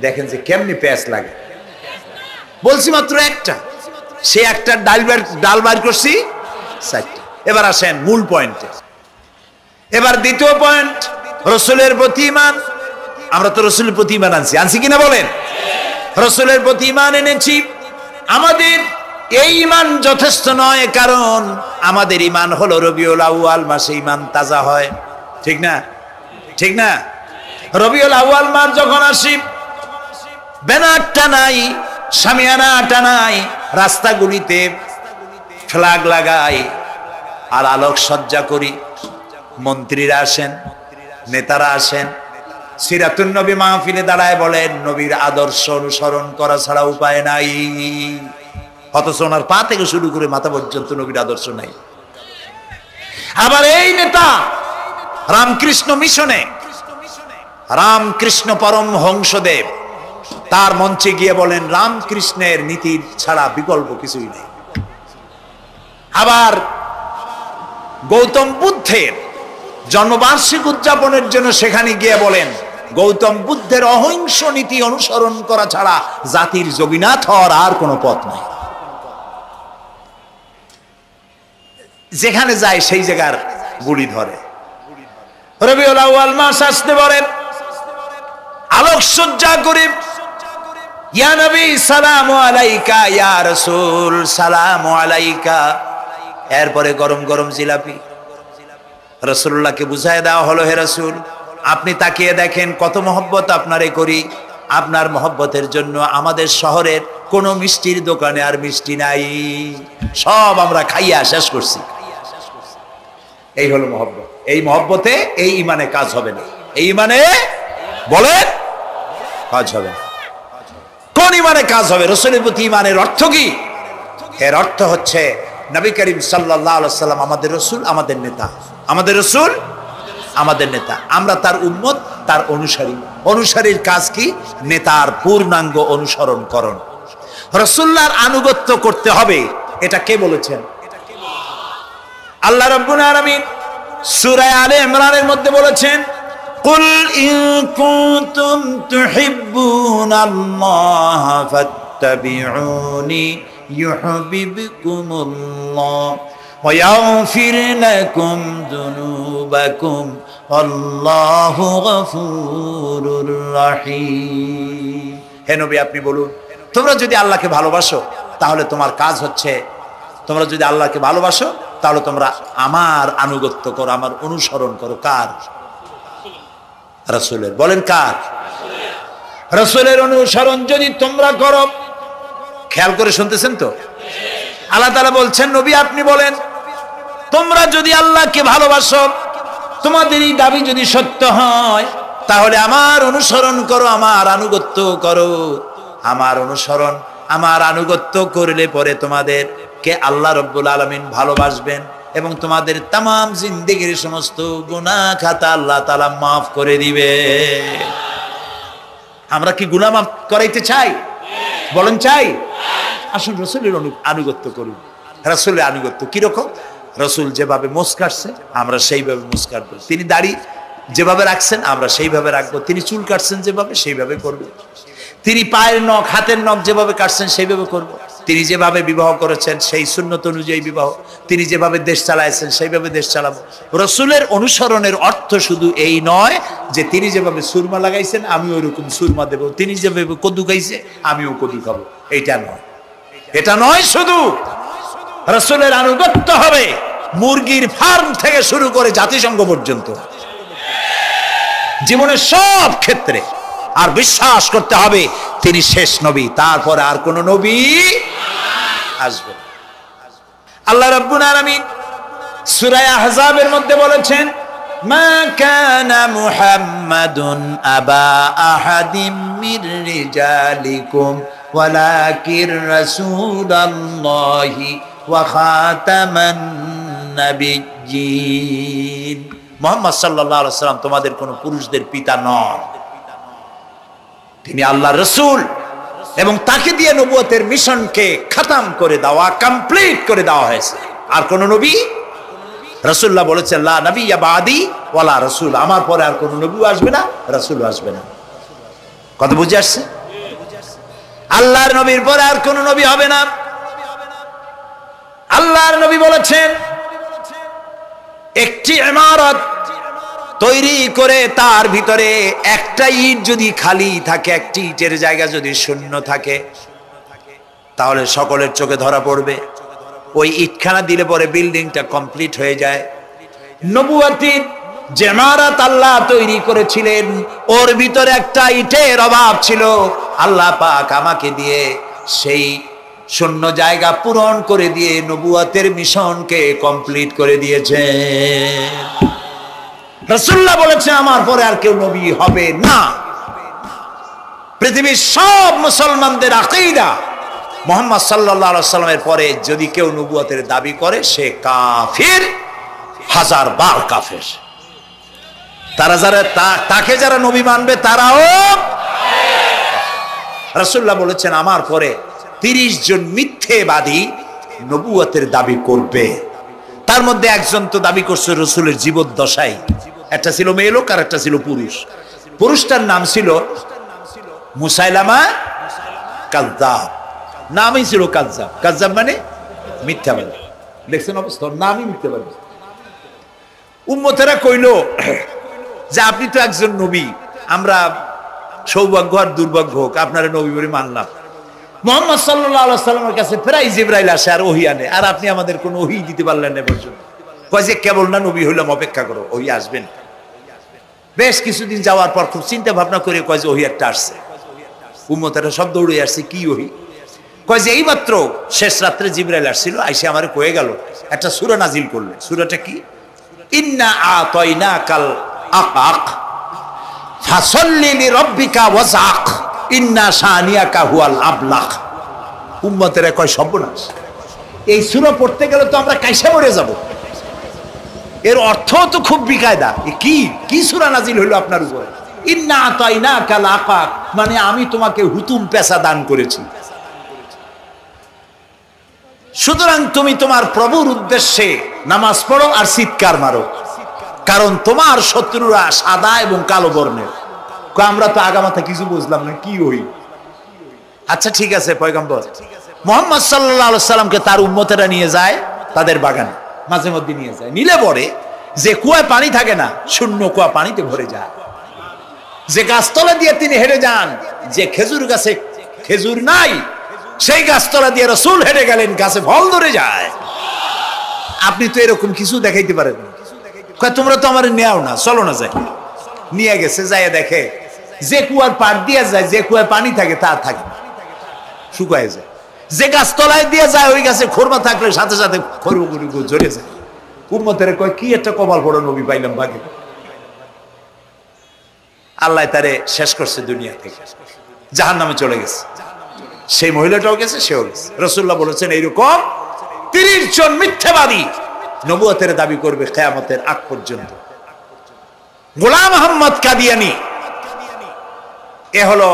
দেখেন যে কেমনি প্যাঁচ লাগে। বলছি মাত্র একটা, সে একটা ডাল বার করছি 4টা। এবার আসেন মূল পয়েন্টে। এবার দ্বিতীয় পয়েন্ট, রাসূলের প্রতি ঈমান। আমরা তো রাসূলের প্রতি ঈমান আনছি কিনা বলেন? রাসূলের প্রতি ঈমান এনেছি। আমাদের এই ঈমান যথেষ্ট নয়, কারণ আমাদের ঈমান হলো রবিউল আউয়াল মাসে ঈমান তাজা হয়, ঠিক না? ঠিক না? রবিউল আউয়াল মাস যখন আসি, ব্যানারটা নাই, শামিয়ানাটা নাই, রাস্তাগুলিতে ফ্ল্যাগ লাগাই আর আলোকসজ্জা করি। মন্ত্রীরা আসেন, নেতারা আসেন, সিরাতুন নবী মাহফিলে দাঁড়ায় বলেন নবীর আদর্শ অনুসরণ করা ছাড়া উপায় নাই। অথচ ওনার পা থেকে শুরু করে মাথা পর্যন্ত নবীর আদর্শ নাই। আবার এই নেতা রামকৃষ্ণ মিশনে, রামকৃষ্ণ পরমহংসদেব তার মঞ্চে গিয়ে বলেন রামকৃষ্ণের নীতির ছাড়া বিকল্প কিছুই নেই। আবার গৌতম বুদ্ধের জন্মবার্ষিক উদযাপনের জন্য সেখানে গিয়ে বলেন গৌতম বুদ্ধের অহিংস নীতি অনুসরণ করা ছাড়া জাতির যোগীনাথ হওয়ার আর কোনো পথ নাই। যেখানে যায় সেই জায়গার গুলি ধরে। রবিউল আউয়াল মাস আসতে পারে, আলোকসজ্জা করে ইয়া নবী সালামু আলাইকা, ইয়া রাসূল সালামু আলাইকা। এরপরে গরম গরম জিলাপি রাসূলুল্লাহকে বুঝায় দেওয়া হলো, হে রাসূল আপনি তাকিয়ে দেখেন কত মহব্বত আপনারে করি, আপনার মহব্বতের জন্য আমাদের শহরের কোন মিষ্টির দোকানে আর মিষ্টি নাই, সব আমরা খাইয়া শেষ করছি। এই হলো মহব্বত। এই মহব্বতে এই ইমানে কাজ হবে না। এই ইমানে বলেন কাজ হবে না। কোন ইমানে কাজ হবে? রাসূলের প্রতি ইমানের অর্থ কি? এর অর্থ হচ্ছে নবী করিম সাল্লাল্লাহু আলাইহি ওয়াসাল্লাম আমাদের রাসূল, আমাদের নেতা। আমাদের রাসূল আমাদের নেতা, আমরা তার উম্মত, তার অনুসারী। অনুসারীর কাজ কি? নেতার পূর্ণাঙ্গ অনুসরণ করণ। রাসূলুল্লাহর আনুগত্য করতে হবে। এটা কে বলেছেন? আল্লাহ রাব্বুল আলামিন সূরা আলে ইমরানের মধ্যে বলেছেন, কুল ইন কুনতুম তুহিব্বুনাল্লাহ ফাত্তাবিউনি ইউহিব্বুকুমুল্লাহ ওয়া ইয়াগফির লাকুম যুনুবাকুম আল্লাহু গফুরুর রহিম। হে নবী আপনি বলুন, তোমরা যদি আল্লাহকে ভালোবাসো তাহলে তোমার কাজ হচ্ছে, তোমরা যদি আল্লাহকে ভালোবাসো তাহলে তোমরা আমার আনুগত্য করো, আমার অনুসরণ করো। কার? রাসূলের। বলেন কার? রাসূলের অনুসরণ যদি তোমরা করো, খেয়াল করে শুনতেছেন তো? আল্লাহ তাআলা বলছেন, নবী আপনি বলেন, তোমরা যদি আল্লাহকে ভালোবাসো, তোমাদের এই দাবি যদি সত্য হয়, তাহলে আমার অনুসরণ করো, আমার আনুগত্য করো। আমার অনুসরণ, আমার আনুগত্য করলে পরে তোমাদেরকে আল্লাহ রাব্বুল আলামিন ভালোবাসবেন এবং তোমাদের তামাম জিন্দেগির সমস্ত গুনাহ খাতা আল্লাহ তাআলা মাফ করে দিবে। আমরা কি গুনাহ মাফ করাইতে চাই? বলেন চাই? আসুন রাসূলের আনুগত্য করুন। রাসূলের আনুগত্য কিরকম? রাসূল যেভাবে মোস কাটছে আমরা সেইভাবে মোস কাটবো। তিনি দাড়ি যেভাবে রাখছেন আমরা সেইভাবে রাখবো। তিনি চুল কাটছেন যেভাবে সেইভাবে করবো। তিনি পায়ের নখ, হাতের নখ যেভাবে কাটছেন সেইভাবে করব। তিনি যেভাবে বিবাহ করেছেন সেই সুন্নত অনুযায়ী বিবাহ, তিনি যেভাবে দেশ চালাইছেন সেইভাবে দেশ চালাবো। রাসূলের অনুসরণের অর্থ শুধু এই নয় যে তিনি যেভাবে সুরমা লাগাইছেন আমি ওইরকম সুরমা দেব, তিনি যেভাবে কদু খাইছে আমিও কদু খাবো, এইটা নয়। এটা নয়, শুধু রাসূলের আনুগত্য হবে মুরগির ফার্ম থেকে শুরু করে জাতিসংঘ পর্যন্ত, জীবনের সব ক্ষেত্রে। আর বিশ্বাস করতে হবে তিনি শেষ নবী, তারপরে আর কোন নবী আসবে না। আল্লাহ রাব্বুল আলামিন সূরা আহজাবের মধ্যে বলেছেন, মা কানা মুহাম্মাদুন আবা আহাদিম মির রিজালিকুম ওয়ালাকির রাসূলুল্লাহি ওয়া খাতামান নাবিয়্যিন। মুহাম্মদ সাল্লাল্লাহু আলাইহি ওয়াসাল্লাম তোমাদের কোন পুরুষদের পিতা নন, তিনি আল্লাহর রাসূল এবং তাকে দিয়ে নবুয়তের মিশনকে খতম করে দেওয়া, কমপ্লিট করে দেওয়া হয়েছে। আর কোন নবী, রাসূলুল্লাহ বলেছেন লা নবিয়্যা বাদি ওয়ালা রাসূল, আমার পরে আর কোন নবী আসবে না, রাসূল আসবে না। কথা বুঝে আসছে? আল্লাহর নবীর পরে আর কোন নবী হবে না। আল্লাহর নবী বলেছেন, একটি ইমারত তৈরি করে তার ভিতরে একটা ইট যদি খালি থাকে, একটি ইটের জায়গা যদি শূন্য থাকে, তাহলে সকলের চোখে ধরা পড়বে। ওই ইটখানা দিলে পরে বিল্ডিংটা কমপ্লিট হয়ে যায়। নবুয়তির যে ইমারত আল্লাহ তৈরি করেছিলেন, ওর ভিতরে একটা ইটের অভাব ছিল। আল্লাহ পাক আমাকে দিয়ে সেই শূন্য জায়গা পূরণ করে দিয়ে নবুয়তের মিশনকে কমপ্লিট করে দিয়েছে। রাসূলুল্লাহ বলেছে আমার পরে আর কেউ নবী হবে না। পৃথিবীর সব মুসলমানদের আকীদা, মুহাম্মদ সাল্লাল্লাহু আলাইহি ওয়াসাল্লামের পরে যদি কেউ নবুয়তের দাবি করে সে কাফির, হাজার বার কাফির। তারা যারা তাকে যারা নবী মানবে তারাও। রাসূলুল্লাহ বলেছেন আমার পরে 30 জন মিথ্যেবাদী নবুয়তের দাবি করবে। তার মধ্যে একজন তো দাবি করছে রাসূলের জীবদ্দশায়, একটা ছিল মেয়ে লোক আর একটা ছিল পুরুষ। পুরুষটার নাম ছিল মুসাইলামা কাযযাব, নামই ছিল কাযযাব। কাযযাব মানে মিথ্যাবাদী। দেখছেন অবস্থা, নামই মিথ্যে পারি। উম্মতেরা কইল যে আপনি তো একজন নবী, আমরা সৌভাগ্য আর দুর্ভাগ্য হোক আপনারা নবী বলে মানলাম। মুহাম্মদ সাল্লাল্লাহু আলাইহি সাল্লামের কাছে প্রায় জিবরাইল আসে আর ওহী আনে, আর আপনি আমাদের কোনো ওহী দিতে পারলেন না পর্যন্ত। কয় যে কেবল না নবী হইলাম, অপেক্ষা করো, ওহী আসবেন। বেশ কিছুদিন যাওয়ার পর খুব চিন্তা ভাবনা করে কয় যে ওহী একটা আসছে। উম্মতেরা সব দৌড়ে আসছে, কি ওহী? কয় যে এইমাত্র শেষ রাত্রে জিবরাইল আসছিল, আইসে আমারে কয়ে গেল একটা সূরা নাজিল করলেন। সূরাটা কি? ইন্না আতাইনাকাল আকাক ফাসাল্লি লিরাব্বিকা ওয়াজআক ইন্না শানিয়াকা হুয়াল আবলাগ। উম্মতেরা কয় সর্বনাশ, এই সূরা পড়তে গেলে তো আমরা কাইসা মরে যাব। এর অর্থ তো খুব বিকায়দা। কি কি সূরা নাজিল হইল আপনার উপরে? ইন্না আতাইনাকাল আকাক, মানে আমি তোমাকে হুতুম পেশা দান করেছি, সুতরাং তুমি তোমার প্রভুর উদ্দেশ্যে নামাজ পড়ো আর চিৎকার মারো, কারণ তোমার শত্রুরা সাদা এবং কালো বর্ণের। আমরা তো আগামাথা কিছু বুঝলাম না, কি হই? আচ্ছা ঠিক আছে, পয়গম্বর মুহাম্মদ সাল্লাল্লাহু আলাইহি সাল্লামকে তার উম্মতেরা নিয়ে যায় তাদের বাগানে, মাঝে মধ্যে নিয়ে যায়। নিলে পরে যে কুয়ায় পানি থাকে না, শূন্য কুয়া পানিতে ভরে যায়। যে গাছতলা দিয়ে তিনি হেঁটে যান, যে খেজুর গাছে খেজুর নাই, সেই গাছতলা দিয়ে রাসূল হেঁটে গেলেন, গাছে ফল ধরে যায়। আপনি তো এরকম কিছু দেখাইতে পারেন না। কয় তোমরা তো আমার নেও না, চলো না যাই। নিয়ে গেছে, যাইয়া দেখে যে কুয়ার পাড় দিয়ে যায়, যে কুয়ায় পানি থাকে তা থাকে, শুকায় যায়। যে গাছতলায় দিয়ে যায়, ওই গাছে খোরমা থাকলে সাথে সাথে খড়গুড়ি ঝরে যায়। উম্মতের কয় কি একটা কপাল পড়ো নবী পাইলাম ভাগে। আল্লাহ তারে শেষ করছে দুনিয়া থেকে, জাহান্নামে চলে গেছে। সেই মহিলাটাও গেছে, সেও গেছে। রাসূলুল্লাহ বলেছেন এইরকম 30 জন মিথ্যাবাদী নবুয়তের দাবি করবে কিয়ামতের আগ পর্যন্ত। গোলাম আহমদ কাদিয়ানী, এ হলো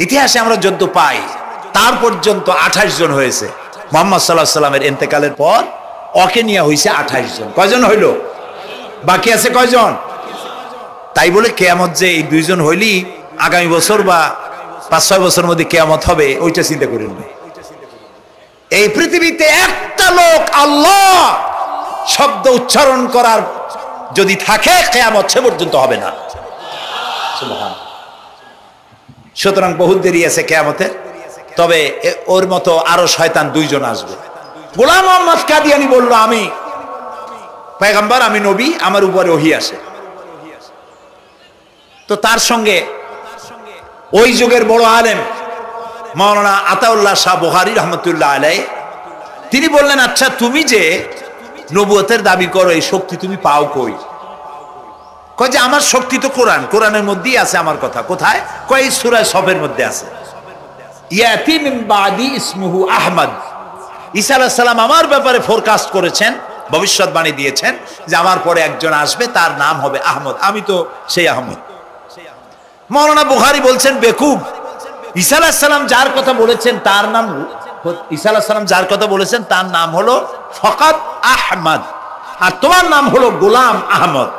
ইতিহাসে আমরা যদ্দ পাই তার পর্যন্ত 28 জন হয়েছে। মুহাম্মদ সাল্লাল্লাহু আলাইহি সাল্লামের ইন্তেকালের পর ওকে নিয়ে হয়েছে 28 জন। কয়জন হইল? বাকি আছে কয়জন? তাই বলে কিয়ামত যে এই 2 জন হইলি আগামী বছর বা 5-6 বছরের মধ্যে কিয়ামত হবে, ওইটা চিন্তা করেন না। এই পৃথিবীতে একটা লোক আল্লাহ শব্দ উচ্চারণ করার যদি থাকে, কিয়ামত সে পর্যন্ত হবে না। সুবহানাল্লাহ। সুতরাং বহুত দেরি আছে কিয়ামতের। তবে ওর মতো আরো শয়তান 2 জন আসবে। গোলাম আহমদ কাদিয়ানী বলল, আমি পয়গম্বর, আমি নবী, আমার উপরে ওহী আসে। তো তার সঙ্গে ওই যুগের বড় আলেম মাওলানা আতাউল্লাহ শাহ বুখারী রাহমাতুল্লাহ আলাইহি, তিনি বললেন, আচ্ছা তুমি যে নবুয়তের দাবি করো, এই শক্তি তুমি পাও কই? কয় যে আমার শক্তি তো কোরআন, কোরআনের মধ্যেই আছে আমার কথা। কোথায়? কয় সূরা সফের মধ্যে আছে। ইয়াতি মিন বাদি ইসমুহু আহমদ। ঈসা আলাইহিস সালাম আমার ব্যাপারে ফোরকাস্ট করেছেন, ভবিষ্যৎবাণী দিয়েছেন যে আমার পরে একজন আসবে, তার নাম হবে আহমদ। আমি তো সেই আহমদ। মাওলানা বুখারী বলছেন, বেকুব, ঈসা আলাইহিস সালাম যার কথা বলেছেন তার নাম, ঈসা আলাইহিস সালাম যার কথা বলেছেন তার নাম হলো ফকাত আহমদ, আর তোমার নাম হলো গোলাম আহমদ।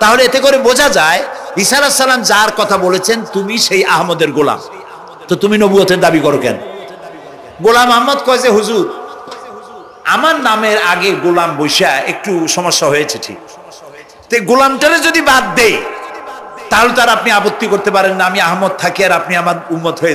তাহলে এতে করে বোঝা যায় ঈসা আলাইহিস সালাম যার কথা বলেছেন তুমি সেই আহমদের গোলাম, তো তুমি নবুয়তের দাবি করো কেন? গোলাম আহমদ কয় যে হুজুর, আমার নামের আগে গোলাম বৈশা একটু সমস্যা হয়েছে, ঠিক, তো গোলামটারে যদি বাদ দেই তাহলে তার আপনি আপত্তি করতে পারেন না, আমি আহমদ থাকি আর আপনি আমার উম্মত হয়ে